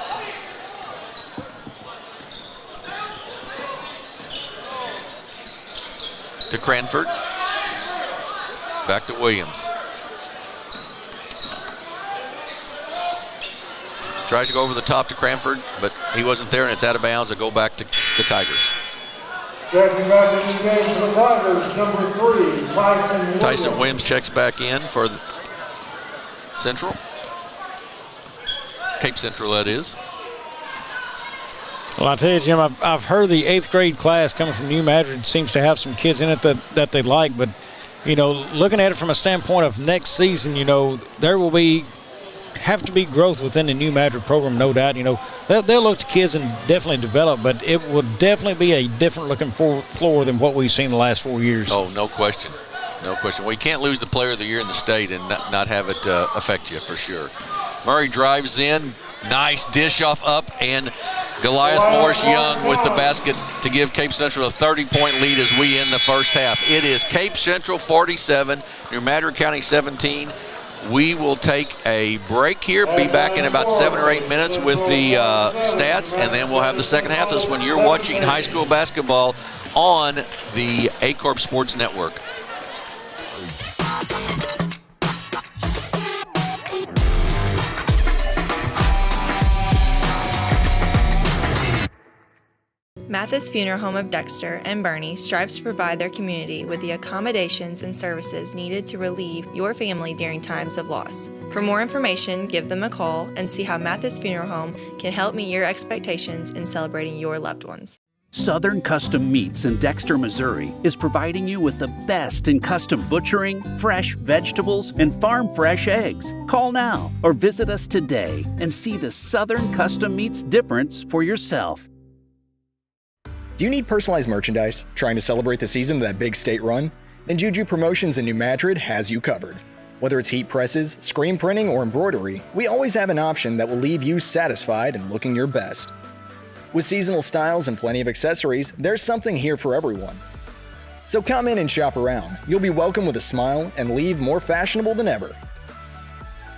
To Cranford. Back to Williams. Tries to go over the top to Cranford, but he wasn't there, and it's out of bounds. It'll go back to the Tigers. Checking back in the game for the Tigers, number 3, Tyson Williams. Tyson Williams checks back in for Central. Cape Central, that is. Well, I tell you, Jim, I've heard the 8th grade class coming from New Madrid seems to have some kids in it that they like. But, looking at it from a standpoint of next season, there will have to be growth within the New Madrid program, no doubt. They'll look to kids and definitely develop, but it will definitely be a different looking floor than what we've seen the last 4 years. Oh, no question. No question. Well, you can't lose the player of the year in the state and not have it affect you for sure. Murray drives in. Nice dish off up, and Goliath Morris Young with the basket to give Cape Central a 30-point lead as we end the first half. It is Cape Central 47, New Madrid County 17. We will take a break here, be back in about 7 or 8 minutes with the stats, and then we'll have the second half. This is when you're watching high school basketball on the Aycorp Sports Network. Mathis Funeral Home of Dexter and Bernie strives to provide their community with the accommodations and services needed to relieve your family during times of loss. For more information, give them a call and see how Mathis Funeral Home can help meet your expectations in celebrating your loved ones. Southern Custom Meats in Dexter, Missouri is providing you with the best in custom butchering, fresh vegetables, and farm fresh eggs. Call now or visit us today and see the Southern Custom Meats difference for yourself. Do you need personalized merchandise? Trying to celebrate the season of that big state run? Then Juju Promotions in New Madrid has you covered. Whether it's heat presses, screen printing, or embroidery, we always have an option that will leave you satisfied and looking your best. With seasonal styles and plenty of accessories, there's something here for everyone. So come in and shop around. You'll be welcome with a smile and leave more fashionable than ever.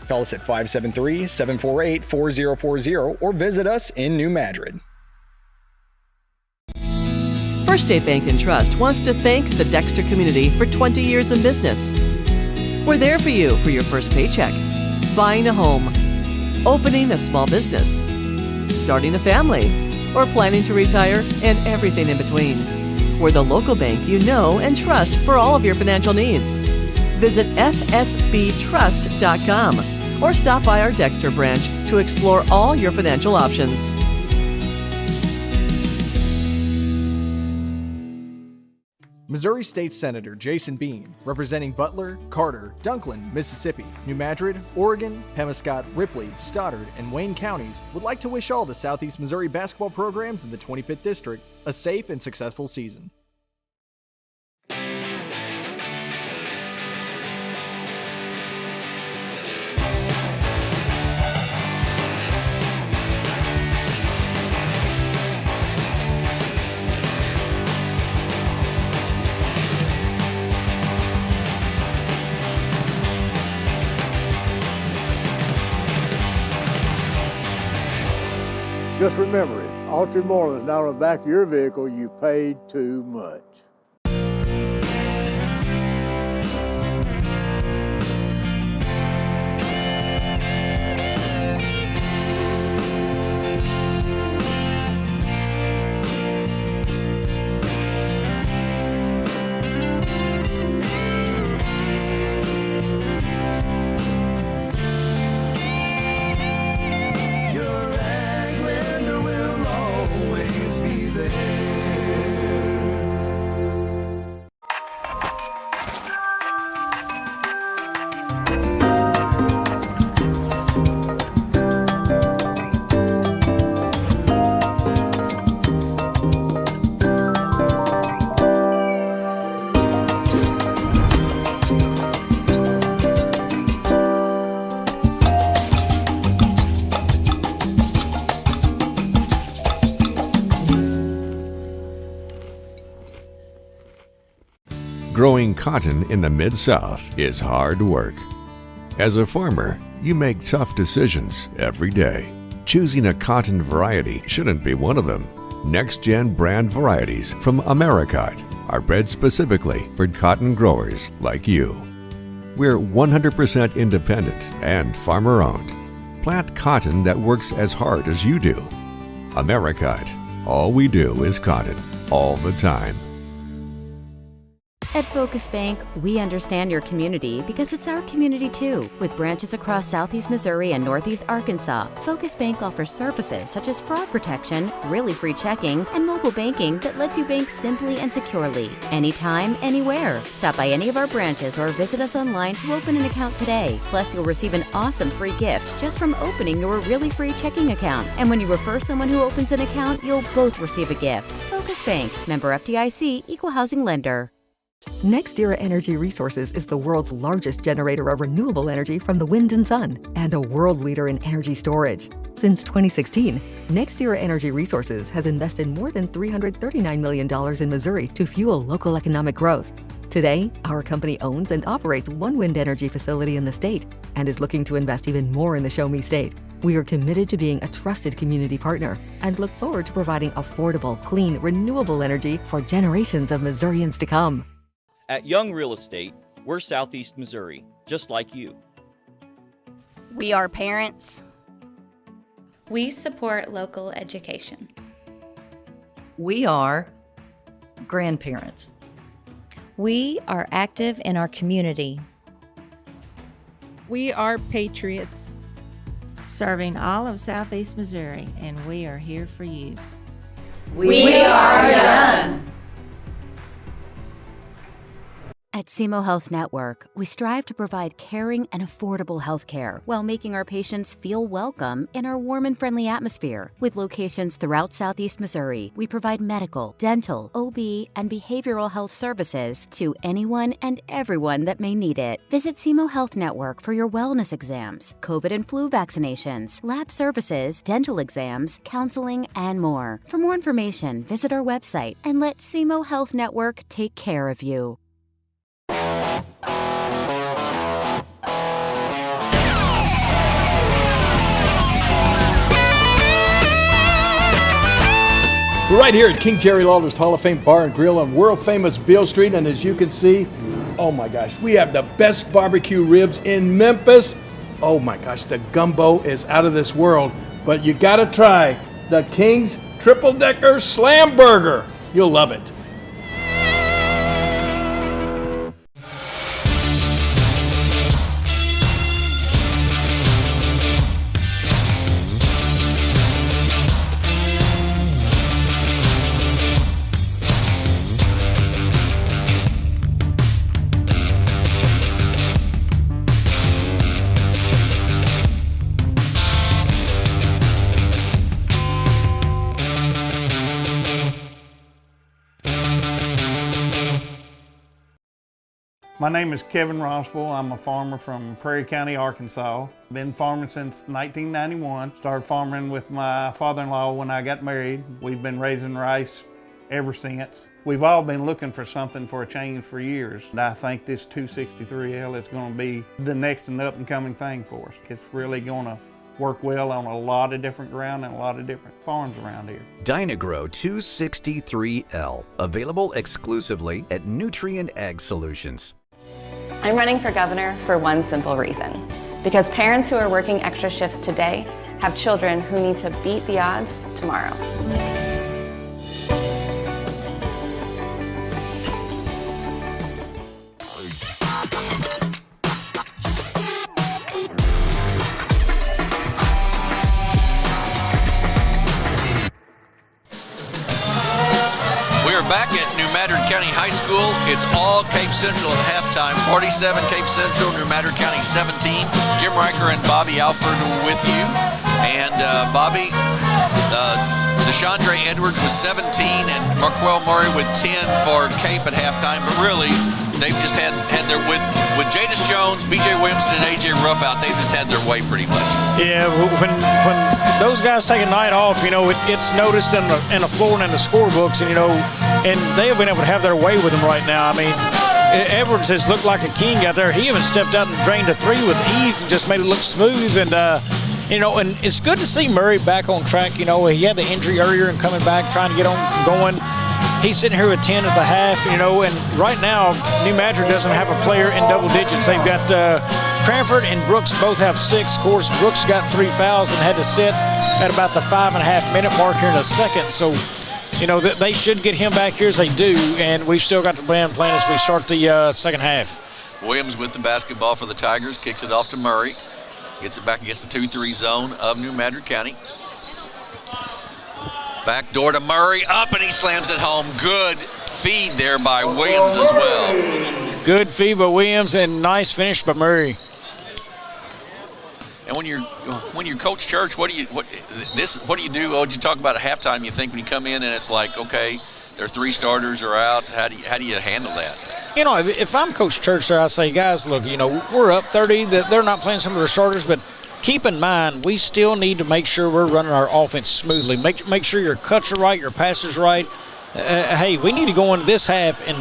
Call us at 573-748-4040 or visit us in New Madrid. First State Bank and Trust wants to thank the Dexter community for 20 years in business. We're there for you for your first paycheck, buying a home, opening a small business, starting a family, or planning to retire, and everything in between. We're the local bank you know and trust for all of your financial needs. Visit fsbtrust.com or stop by our Dexter branch to explore all your financial options. Missouri State Senator Jason Bean, representing Butler, Carter, Dunklin, Mississippi, New Madrid, Oregon, Pemiscot, Ripley, Stoddard, and Wayne counties, would like to wish all the Southeast Missouri basketball programs in the 25th District a safe and successful season. Just remember, if Autry Moreland's not on the back of your vehicle, you paid too much. Growing cotton in the Mid-South is hard work. As a farmer, you make tough decisions every day. Choosing a cotton variety shouldn't be one of them. Next-gen brand varieties from Americot are bred specifically for cotton growers like you. We're 100% independent and farmer-owned. Plant cotton that works as hard as you do. Americot. All we do is cotton, all the time. At Focus Bank, we understand your community because it's our community too. With branches across Southeast Missouri and Northeast Arkansas, Focus Bank offers services such as fraud protection, really free checking, and mobile banking that lets you bank simply and securely. Anytime, anywhere. Stop by any of our branches or visit us online to open an account today. Plus, you'll receive an awesome free gift just from opening your really free checking account. And when you refer someone who opens an account, you'll both receive a gift. Focus Bank, member FDIC, equal housing lender. NextEra Energy Resources is the world's largest generator of renewable energy from the wind and sun, and a world leader in energy storage. Since 2016, NextEra Energy Resources has invested more than $339 million in Missouri to fuel local economic growth. Today, our company owns and operates one wind energy facility in the state and is looking to invest even more in the Show Me State. We are committed to being a trusted community partner and look forward to providing affordable, clean, renewable energy for generations of Missourians to come. At Young Real Estate, we're Southeast Missouri, just like you. We are parents. We support local education. We are grandparents. We are active in our community. We are patriots. Serving all of Southeast Missouri, and we are here for you. We are young. At SEMO Health Network, we strive to provide caring and affordable health care while making our patients feel welcome in our warm and friendly atmosphere. With locations throughout Southeast Missouri, we provide medical, dental, OB, and behavioral health services to anyone and everyone that may need it. Visit SEMO Health Network for your wellness exams, COVID and flu vaccinations, lab services, dental exams, counseling, and more. For more information, visit our website and let SEMO Health Network take care of you. We're right here at King Jerry Lawler's Hall of Fame Bar and Grill on world famous Beale Street, and as you can see, oh my gosh, we have the best barbecue ribs in Memphis. Oh my gosh, the gumbo is out of this world, but you gotta try the King's Triple Decker Slam Burger. You'll love it. My name is Kevin Rossville. I'm a farmer from Prairie County, Arkansas. Been farming since 1991. Started farming with my father-in-law when I got married. We've been raising rice ever since. We've all been looking for something for a change for years. And I think this 263L is going to be the next and up and coming thing for us. It's really going to work well on a lot of different ground and a lot of different farms around here. Dynagro 263L, available exclusively at Nutrient Ag Solutions. I'm running for governor for one simple reason. Because parents who are working extra shifts today have children who need to beat the odds tomorrow. Back at New Madrid County High School. It's all Cape Central at halftime. 47 Cape Central, New Madrid County 17. Jim Riker and Bobby Alford with you. And Bobby, DeShondre Edwards with 17 and Marquell Murray with 10 for Cape at halftime. But really, they've just had their, with Jadis Jones, B.J. Williamson, and A.J. Ruff out, they've just had their way pretty much. Yeah, when those guys take a night off, it's noticed in the floor and in the scorebooks, and they have been able to have their way with them right now. I mean, Edwards has looked like a king out there. He even stepped out and drained a three with ease and just made it look smooth. And, and it's good to see Murray back on track. He had the injury earlier and coming back, trying to get on going. He's sitting here with 10 at the half, and right now, New Madrid doesn't have a player in double digits. They've got Cranford and Brooks both have 6. Of course, Brooks got 3 fouls and had to sit at about the 5.5-minute mark here in a second. So they should get him back here as they do, and we've still got the band playing as we start the second half. Williams with the basketball for the Tigers, kicks it off to Murray. Gets it back against the 2-3 zone of New Madrid County. Back door to Murray, up, and he slams it home. Good feed there by Williams as well. Good feed by Williams and nice finish by Murray. And when you're Coach Church, what do you do? Oh, did you talk about at halftime? You think when you come in and it's like, okay, their 3 starters are out. How do you handle that? If I'm Coach Church there, I say, guys, look, we're up 30. They're not playing some of their starters, but keep in mind, we still need to make sure we're running our offense smoothly. Make sure your cuts are right, your passes right. Hey, we need to go into this half and,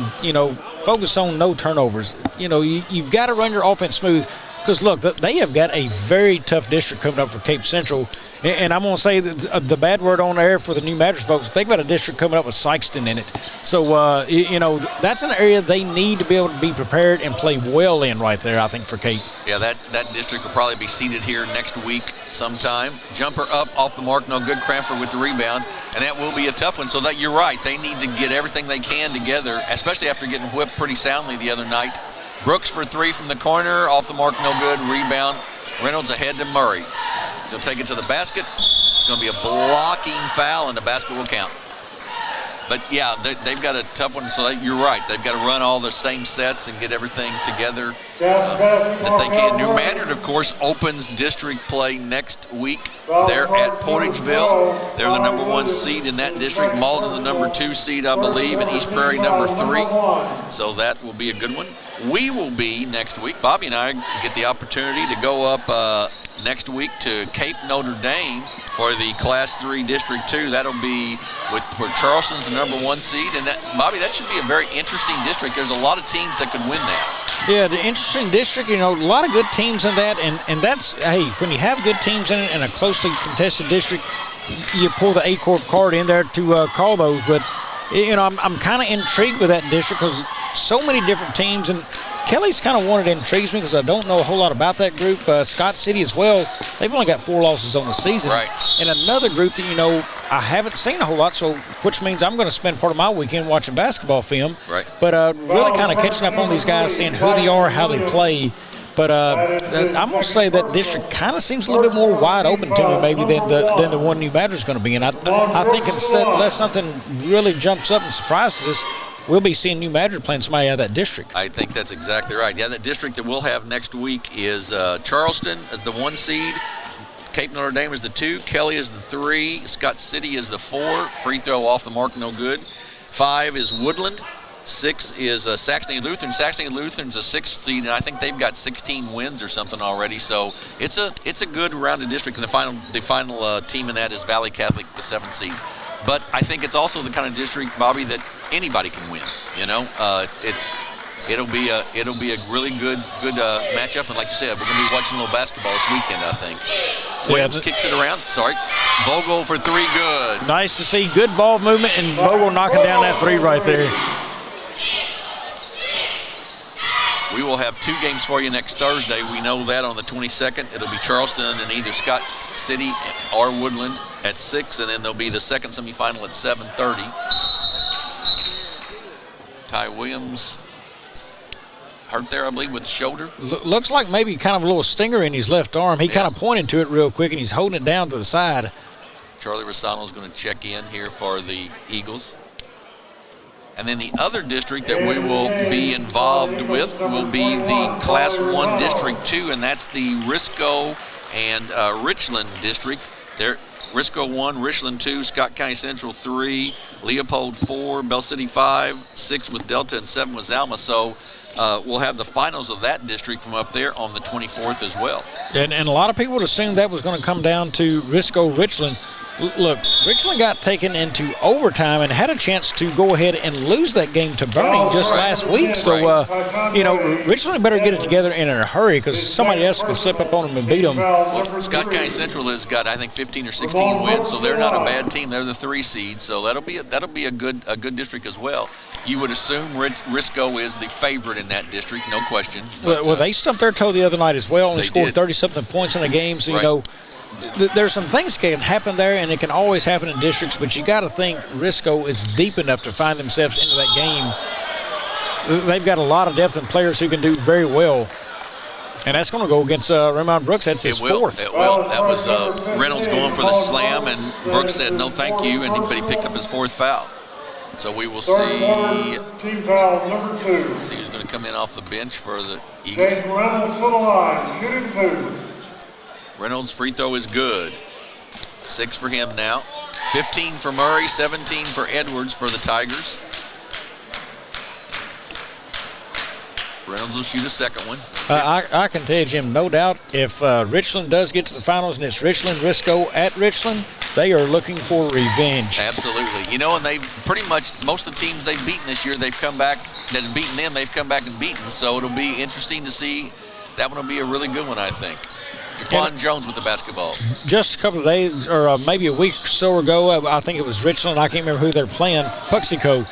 focus on no turnovers. You've got to run your offense smooth. Because, look, they have got a very tough district coming up for Cape Central. And I'm going to say that the bad word on air for the New Madrid folks, they've got a district coming up with Sikeston in it. So, that's an area they need to be able to be prepared and play well in right there, I think, for Cape. Yeah, that district will probably be seated here next week sometime. Jumper up, off the mark, no good. Cranford with the rebound. And that will be a tough one. So that you're right. They need to get everything they can together, especially after getting whipped pretty soundly the other night. Brooks for 3 from the corner, off the mark, no good. Rebound. Reynolds ahead to Murray. He'll take it to the basket. It's going to be a blocking foul, and the basket will count. But, yeah, they've got a tough one, so you're right. They've got to run all the same sets and get everything together that they can. New Madrid, of course, opens district play next week. They're at Portageville. They're the number 1 seed in that district. Malden, the number 2 seed, I believe, and East Prairie, number 3. So that will be a good one. We will be next week. Bobby and I get the opportunity to go up next week to Cape Notre Dame for the Class 3 District 2. That'll be where Charleston's the number 1 seed. And Bobby, that should be a very interesting district. There's a lot of teams that could win that. Yeah, the interesting district, a lot of good teams in that. And that's, hey, when you have good teams in it in a closely contested district, you pull the Aycorp card in there to call those. But, I'm kind of intrigued with that district because so many different teams. And Kelly's kind of one that intrigues me because I don't know a whole lot about that group. Scott City as well, they've only got 4 losses on the season. Right. And another group that, I haven't seen a whole lot, so which means I'm going to spend part of my weekend watching basketball film. Right. But really kind of catching up on these guys, seeing who they are, how they play. But I'm going to say that district kind of seems a little bit more wide open to me maybe than the one New Madrid's going to be in. I think unless something really jumps up and surprises us, we'll be seeing New Madrid playing somebody out of that district. I think that's exactly right. Yeah, that district that we'll have next week is Charleston as the 1 seed. Cape Notre Dame is the 2. Kelly is the 3. Scott City is the 4. Free throw off the mark, no good. 5 is Woodland. 6 is Saxony Lutheran. Saxony Lutheran's a 6th seed, and I think they've got 16 wins or something already. So it's a good rounded district, and the final team in that is Valley Catholic, the 7th seed. But I think it's also the kind of district, Bobby, that anybody can win. It'll be a really good matchup, and like you said, we're going to be watching a little basketball this weekend, I think. Williams kicks it around. Sorry, Vogel for 3, good. Nice to see good ball movement and Vogel knocking down that 3 right there. We will have 2 games for you next Thursday. We know that on the 22nd. It'll be Charleston and either Scott City or Woodland at 6, and then there'll be the second semifinal at 7:30. Ty Williams hurt there, I believe, with the shoulder. Looks like maybe kind of a little stinger in his left arm. He kind of pointed to it real quick, and he's holding it down to the side. Charlie Rosano's going to check in here for the Eagles. And then the other district that we will be involved with will be the Class 1 District 2, and that's the Risco and Richland District. They're Risco 1, Richland 2, Scott County Central 3, Leopold 4, Bell City 5, 6 with Delta, and 7 with Zalma. So we'll have the finals of that district from up there on the 24th as well. And a lot of people would assume that was going to come down to Risco Richland. Look, Richland got taken into overtime and had a chance to go ahead and lose that game to Burning just last week. So, Richland better get it together in a hurry because somebody else could slip up on them and beat them. Well, Scott County Central has got, I think, 15 or 16 wins, so they're not a bad team. They're the 3 seed, so that'll be a good district as well. You would assume Risco is the favorite in that district, no question. But, well, they stumped their toe the other night as well, only scored 30-something points in the game. So, there's some things can happen there, and it can always happen in districts, but you got to think Risco is deep enough to find themselves into that game. They've got a lot of depth and players who can do very well. And that's going to go against Raymond Brooks. That's his fourth. It will. That was Reynolds going for the slam, and Brooks said no thank you, but he picked up his fourth foul. So we will see. Team foul number 2. See who's going to come in off the bench for the Eagles. Reynolds for the line, shooting 2. Reynolds' free throw is good. 6 for him now. 15 for Murray, 17 for Edwards for the Tigers. Reynolds will shoot a second one. I can tell you, Jim, no doubt, if Richland does get to the finals and it's Richland-Risco at Richland, they are looking for revenge. Absolutely. You know, and they've pretty much, most of the teams they've beaten this year, they've come back, that have beaten them, they've come back and beaten. So it'll be interesting to see. That one will be a really good one, I think. Jaquan Jones with the basketball. Just a couple of days, or maybe a week or so ago, I think it was Richland. I can't remember who they're playing. Puxico.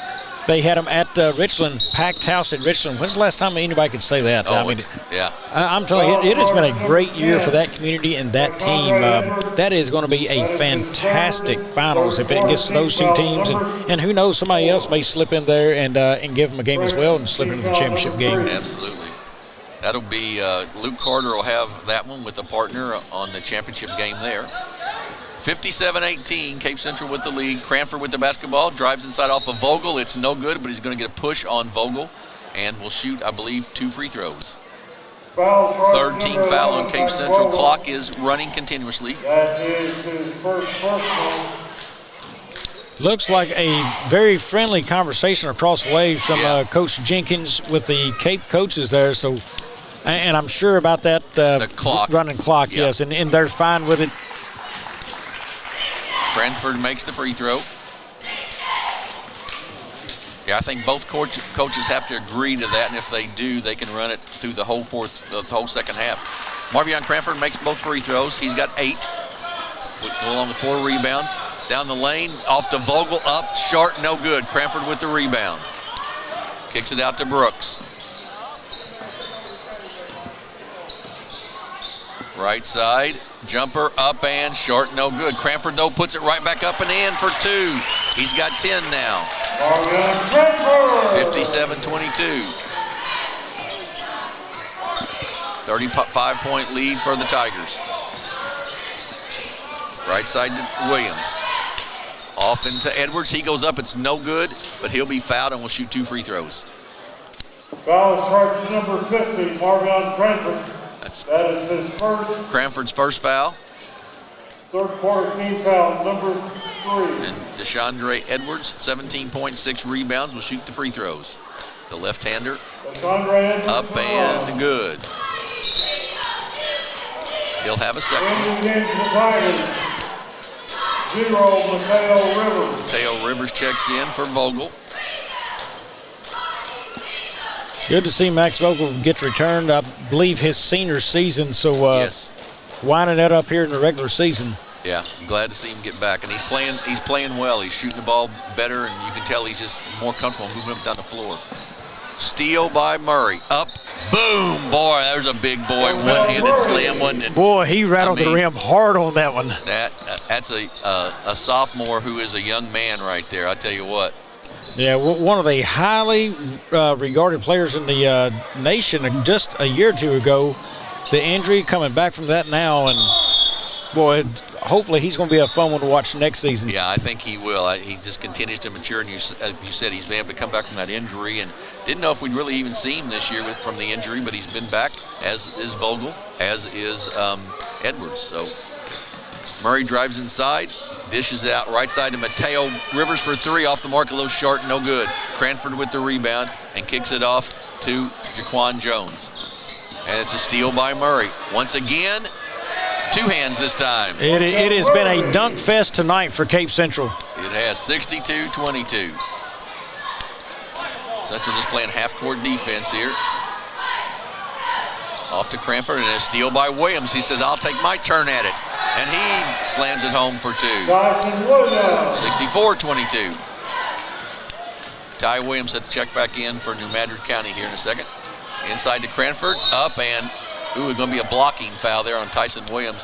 They had them at Richland, packed house at Richland. When's the last time anybody could say that? Oh, I mean, yeah. I'm telling you, it has been a great year for that community and that team. That is going to be a fantastic finals if it gets to those two teams. And who knows, somebody else may slip in there and give them a game as well and slip into the championship game. Absolutely. That'll be Luke Carter will have that one with a partner on the championship game there. 57-18, Cape Central with the lead. Cranford with the basketball, drives inside off of Vogel. It's no good, but he's going to get a push on Vogel and will shoot, I believe, 2 free throws. Third team foul on Cape Central. Clock is running continuously. Looks like a very friendly conversation across the way from Coach Jenkins with the Cape coaches there. So, and I'm sure about that the clock. Running clock, yes, and they're fine with it. Cranford makes the free throw. Yeah, I think both coaches have to agree to that, and if they do, they can run it through the whole second half. Marvion Cranford makes both free throws. He's got 8, along with 4 rebounds. Down the lane, off to Vogel, up, short, no good. Cranford with the rebound. Kicks it out to Brooks. Right side, jumper up and short, no good. Cranford, though, puts it right back up and in for 2. He's got 10 now. 57-22. 35-point lead for the Tigers. Right side to Williams. Off into Edwards. He goes up. It's no good, but he'll be fouled and will shoot 2 free throws. Foul starts number 50, Marvion Cranford. That is his first. Cranford's first foul. Third quarter team foul number 3. And DeShandre Edwards, 17.6 rebounds, will shoot the free throws. The left-hander up and good. He'll have a second. Mateo Rivers checks in for Vogel. Good to see Max Vogel get returned. I believe his senior season, so yes. Winding that up here in the regular season. Yeah, I'm glad to see him get back, and he's playing well. He's shooting the ball better, and you can tell he's just more comfortable moving up down the floor. Steal by Murray. Up, boom, boy, there's a big boy one-handed slam, wasn't it? Boy, he rattled the rim hard on that one. That's a sophomore who is a young man right there, I tell you what. Yeah, one of the highly regarded players in the nation just a year or two ago. The injury, coming back from that now, and boy, hopefully he's going to be a fun one to watch next season. Yeah, I think he will. He just continues to mature, and as you said, he's been able to come back from that injury, and didn't know if we'd really even see him this year from the injury, but he's been back, as is Vogel, as is Edwards. So Murray drives inside, dishes it out right side to Mateo Rivers for 3, off the mark, a little short, no good. Cranford with the rebound and kicks it off to Jaquan Jones. And it's a steal by Murray. Once again, 2 hands this time. It has been a dunk fest tonight for Cape Central. It has, 62-22. Central just playing half-court defense here. Off to Cranford, and a steal by Williams. He says, I'll take my turn at it. And he slams it home for 2. 64-22. Ty Williams sets check back in for New Madrid County here in a second. Inside to Cranford, up and Ooh, going to be a blocking foul there on Tyson Williams.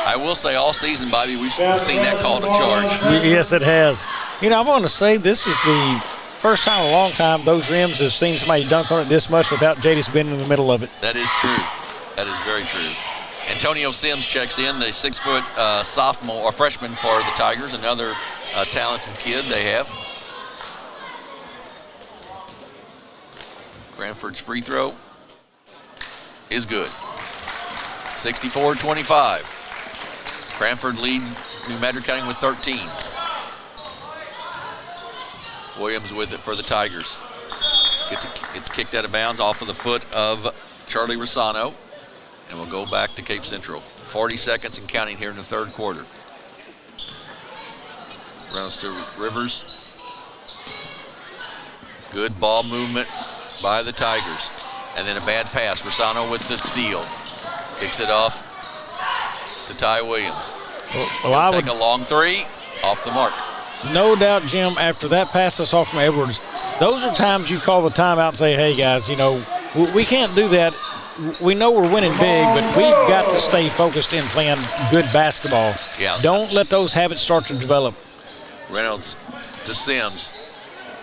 I will say all season, Bobby, we've seen that called a charge. Yes, it has. I want to say this is the first time in a long time those rims have seen somebody dunk on it this much without Jadis being in the middle of it. That is true. That is very true. Antonio Sims checks in, the 6-foot sophomore or freshman for the Tigers, another talented kid they have. Cranford's free throw is good. 64-25. Cranford leads New Madrid County with 13. Williams with it for the Tigers. It's kicked out of bounds off of the foot of Charlie Rossano, and we'll go back to Cape Central. 40 seconds and counting here in the third quarter. Runs to Rivers. Good ball movement by the Tigers. And then a bad pass. Rossano with the steal. Kicks it off to Ty Williams. Well, take a long three off the mark. No doubt, Jim, after that pass I saw from Edwards, those are times you call the timeout and say, hey, guys, we can't do that. We know we're winning big, but we've got to stay focused in playing good basketball. Yeah. Don't let those habits start to develop. Reynolds to Sims.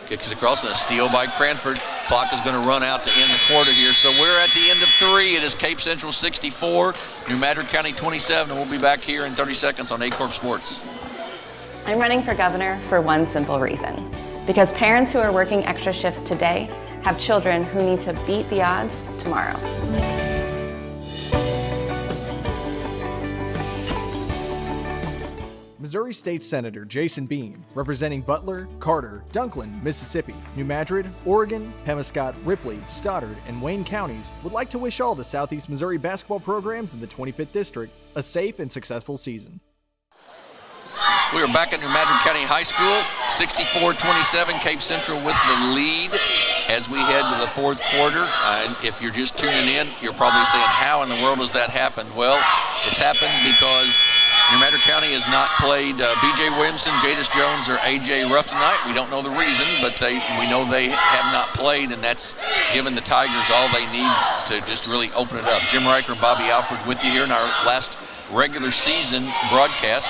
Kicks it across and a steal by Cranford. Clock is going to run out to end the quarter here. So we're at the end of 3. It is Cape Central 64, New Madrid County 27. And we'll be back here in 30 seconds on Aycorp Sports. I'm running for governor for one simple reason. Because parents who are working extra shifts today have children who need to beat the odds tomorrow. Missouri State Senator Jason Bean, representing Butler, Carter, Dunklin, Mississippi, New Madrid, Oregon, Pemiscot, Ripley, Stoddard, and Wayne counties, would like to wish all the Southeast Missouri basketball programs in the 25th District a safe and successful season. We are back at New Madrid County High School, 64-27, Cape Central with the lead as we head to the fourth quarter. If you're just tuning in, you're probably saying, how in the world has that happened? Well, it's happened because New Madrid County has not played B.J. Williamson, Jadis Jones, or A.J. Ruff tonight. We don't know the reason, but we know they have not played, and that's given the Tigers all they need to just really open it up. Jim Riker and Bobby Alford with you here in our last regular season broadcast.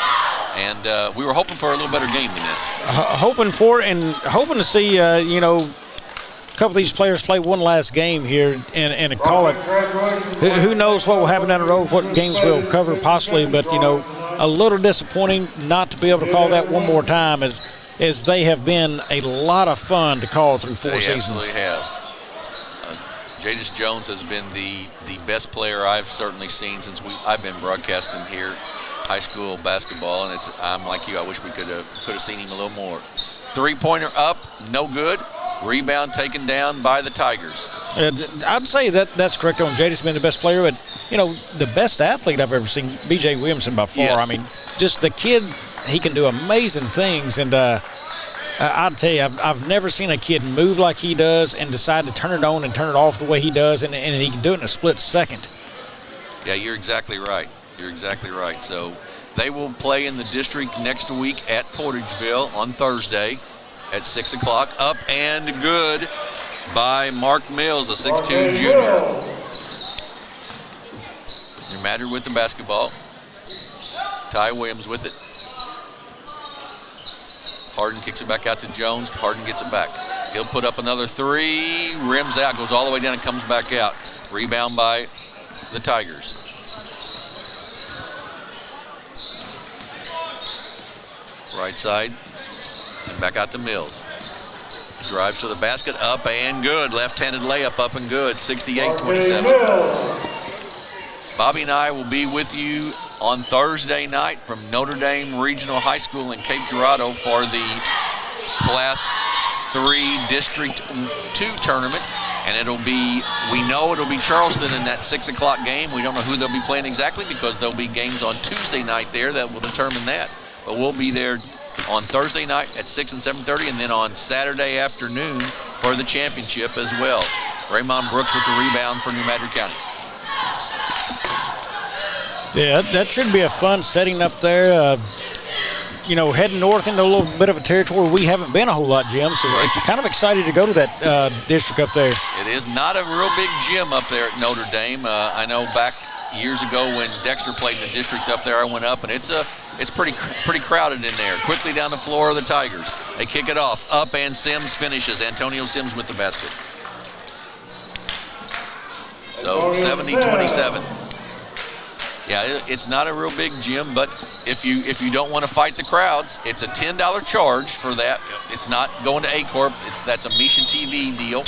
And we were hoping for a little better game than this. Hoping for it, and hoping to see, a couple of these players play one last game here and call it. Who knows what will happen down the road, what games we'll cover possibly, but, a little disappointing not to be able to call that one more time as they have been a lot of fun to call through 4 seasons. They absolutely have. Jadis Jones has been the best player I've certainly seen since I've been broadcasting here. High school basketball, and I'm like you. I wish we could have seen him a little more. 3-pointer up, no good. Rebound taken down by the Tigers. I'd say that's correct on Jadis being the best player, but the best athlete I've ever seen, B.J. Williamson by far. Yes. I mean, just the kid, he can do amazing things, and I'll tell you, I've never seen a kid move like he does and decide to turn it on and turn it off the way he does, and he can do it in a split second. Yeah, you're exactly right. You're exactly right. So they will play in the district next week at Portageville on Thursday at 6 o'clock. Up and good by Mark Mills, a 6'2 junior. New Madrid with the basketball. Ty Williams with it. Harden kicks it back out to Jones. Harden gets it back. He'll put up another 3. Rims out, goes all the way down and comes back out. Rebound by the Tigers. Right side, and back out to Mills. Drives to the basket, up and good. Left-handed layup, up and good, 68-27. Bobby and I will be with you on Thursday night from Notre Dame Regional High School in Cape Girardeau for the Class 3 District 2 tournament. And we know it'll be Charleston in that 6 o'clock game. We don't know who they'll be playing exactly because there'll be games on Tuesday night there that will determine that. But we'll be there on Thursday night at 6 and 7:30, and then on Saturday afternoon for the championship as well. Raymond Brooks with the rebound for New Madrid County. Yeah, that should be a fun setting up there. heading north into a little bit of a territory we haven't been a whole lot, Jim. So we're kind of excited to go to that district up there. It is not a real big gym up there at Notre Dame. I know back years ago when Dexter played in the district up there, I went up, and it's pretty crowded in there. Quickly down the floor of the Tigers. They kick it off. Up, and Sims finishes. Antonio Sims with the basket. So 70-27. Yeah, it's not a real big gym, but if you don't want to fight the crowds, it's a $10 charge for that. It's not going to Aycorp. That's a Misha TV deal.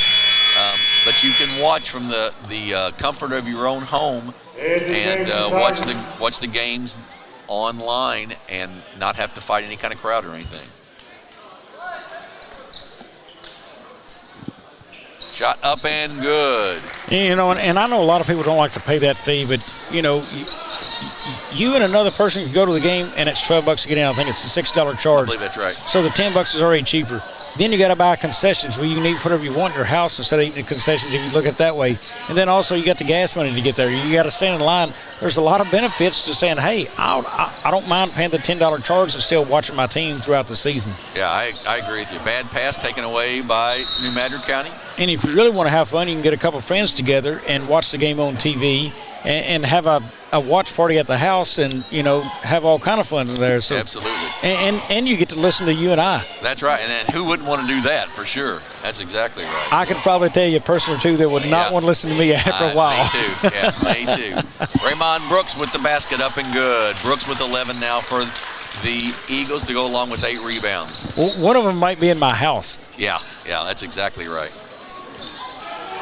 But you can watch from the comfort of your own home and watch the games online and not have to fight any kind of crowd or anything. Shot up and good. And I know a lot of people don't like to pay that fee, but you and another person can go to the game, and it's $12 to get in. I think it's a $6 charge. I believe that's right. So the $10 is already cheaper. Then you got to buy concessions where you can eat whatever you want in your house instead of eating the concessions if you look at it that way. And then also you got the gas money to get there. You got to stand in line. There's a lot of benefits to saying, hey, I don't mind paying the $10 charge and still watching my team throughout the season. Yeah, I agree with you. Bad pass taken away by New Madrid County. And if you really want to have fun, you can get a couple friends together and watch the game on TV and have a watch party at the house and, have all kind of fun there. So, absolutely. And you get to listen to you and I. That's right. And who wouldn't want to do that for sure? That's exactly right. I could probably tell you a person or two that would not want to listen to me after a while. Me too. Yeah, me too. Raymond Brooks with the basket up and good. Brooks with 11 now for the Eagles to go along with 8 rebounds. Well, one of them might be in my house. Yeah, that's exactly right.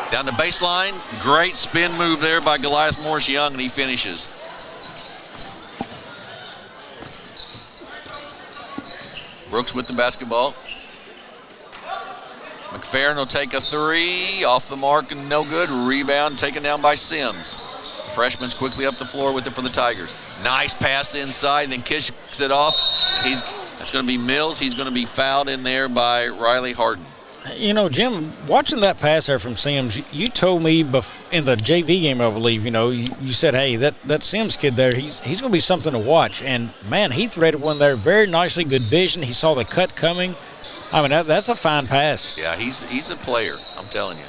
Down the baseline, great spin move there by Goliath Morris Young, and he finishes. Brooks with the basketball. McFerrin will take a 3, off the mark and no good. Rebound taken down by Sims. The freshman's quickly up the floor with it for the Tigers. Nice pass inside, then kicks it off. That's going to be Mills. He's going to be fouled in there by Riley Harden. Jim, watching that pass there from Sims, you told me in the JV game, I believe, you said, hey, that Sims kid there, he's going to be something to watch. And, man, he threaded one there very nicely, good vision. He saw the cut coming. I mean, that's a fine pass. Yeah, he's a player, I'm telling you.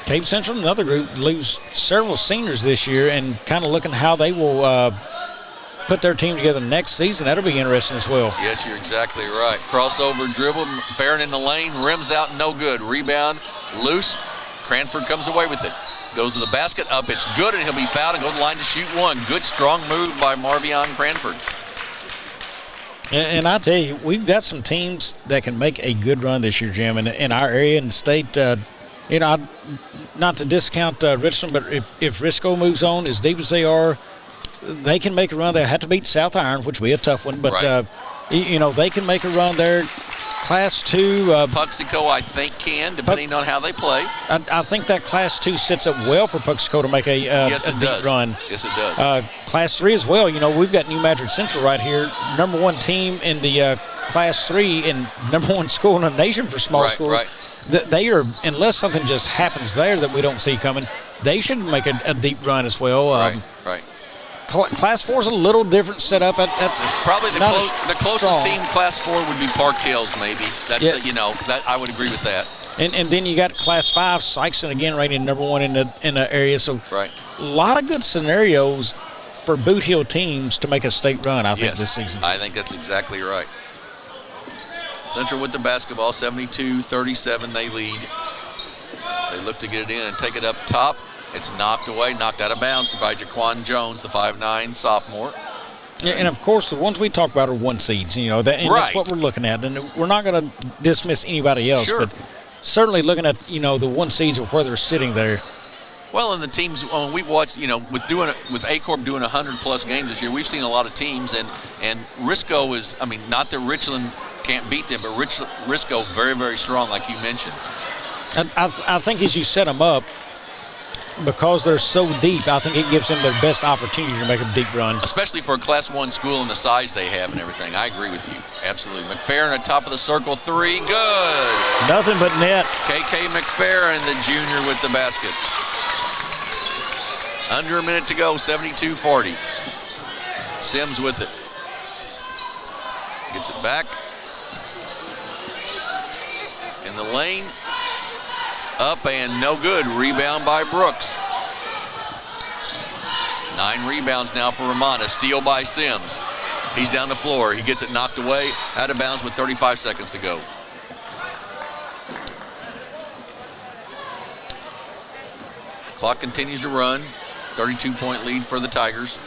Cape Central, another group, lose several seniors this year and kind of looking how they will put their team together next season. That'll be interesting as well. Yes, you're exactly right. Crossover dribble, Farron in the lane, rims out, no good. Rebound, loose. Cranford comes away with it. Goes to the basket, up, it's good, and he'll be fouled and go to the line to shoot one. Good, strong move by Marvion Cranford. And I tell you, we've got some teams that can make a good run this year, Jim, in our area and state. Not to discount Richland, but if Risco moves on as deep as they are, they can make a run. They have to beat South Iron, which will be a tough one, but they can make a run there. Class 2. Puxico, I think, can, depending on how they play. I think that Class 2 sets up well for Puxico to make a deep run. Yes, it does. Class 3 as well. We've got New Madrid Central right here, #1 team in the Class 3 and #1 school in the nation for small schools. Right. They are, unless something just happens there that we don't see coming, they should make a deep run as well. Right. Class 4 is a little different setup. That's probably the closest team, Class 4, would be Park Hills, maybe. That's that I would agree with that. And then you got Class 5, Sikeston again, rated #1 in the area. So a lot of good scenarios for Boot Hill teams to make a state run. I think this season. I think that's exactly right. Central with the basketball, 72-37, they lead. They look to get it in and take it up top. It's knocked away, knocked out of bounds by Jaquan Jones, the 5'9" sophomore. Yeah, and of course the ones we talk about are 1 seeds. That's what we're looking at, and we're not going to dismiss anybody else. Sure. But certainly looking at the 1 seeds of where they're sitting there. Well, and the teams we've watched, with Aycorp doing 100+ games this year, we've seen a lot of teams, and Risco is, not that Richland can't beat them, but Risco very, very strong, like you mentioned. I think as you set them up, because they're so deep, I think it gives them their best opportunity to make a deep run. Especially for a Class 1 school and the size they have and everything. I agree with you. Absolutely. McFerrin at top of the circle, 3, good. Nothing but net. KK McFerrin, the junior, with the basket. Under a minute to go, 72-40. Sims with it. Gets it back. In the lane. Up and no good. Rebound by Brooks. 9 rebounds now for Romana. Steal by Sims. He's down the floor. He gets it knocked away. Out of bounds with 35 seconds to go. Clock continues to run. 32-point lead for the Tigers.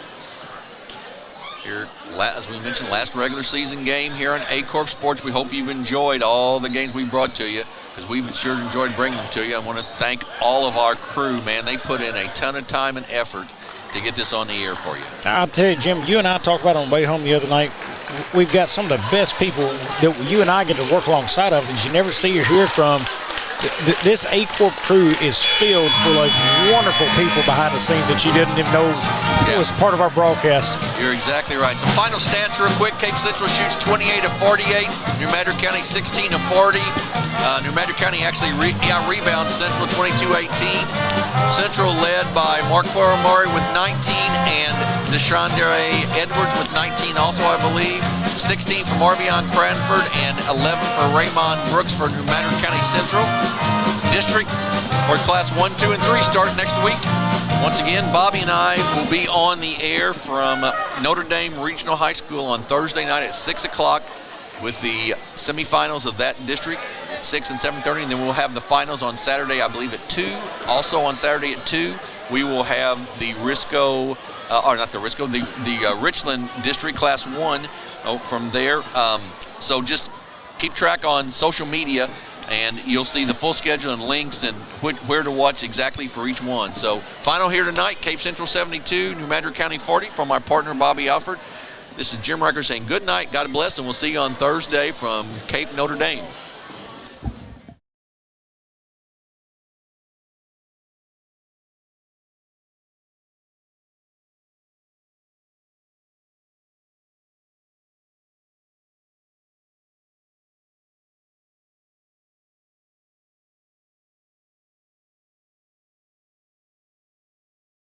Here, as we mentioned, last regular season game here on Aycorp Sports. We hope you've enjoyed all the games we brought to you, because we've sure enjoyed bringing them to you. I want to thank all of our crew, man. They put in a ton of time and effort to get this on the air for you. I'll tell you, Jim, you and I talked about it on the way home the other night. We've got some of the best people that you and I get to work alongside of that you never see or hear from. This Aycorp crew is filled full of wonderful people behind the scenes that you didn't even know was part of our broadcast. You're exactly right. Some final stats real quick. Cape Central shoots 28 of 48. New Madrid County 16 of 40. New Madrid County actually rebounds Central 22-18. Central led by Mark Murray with 19 and Deshandre Edwards with 19 also, I believe. 16 for Marvion Cranford and 11 for Raymond Brooks for New Madrid County Central. District for Class 1, 2, and 3 start next week. Once again, Bobby and I will be on the air from Notre Dame Regional High School on Thursday night at 6 o'clock with the semifinals of that district at 6 and 7:30, and then we'll have the finals on Saturday, I believe, at 2. Also on Saturday at 2, we will have the the Richland District Class 1 from there. So just keep track on social media, and you'll see the full schedule and links and where to watch exactly for each one. So final here tonight, Cape Central 72, New Madrid County 40 from our partner Bobby Alford. This is Jim Riker saying good night, God bless, and we'll see you on Thursday from Cape Notre Dame.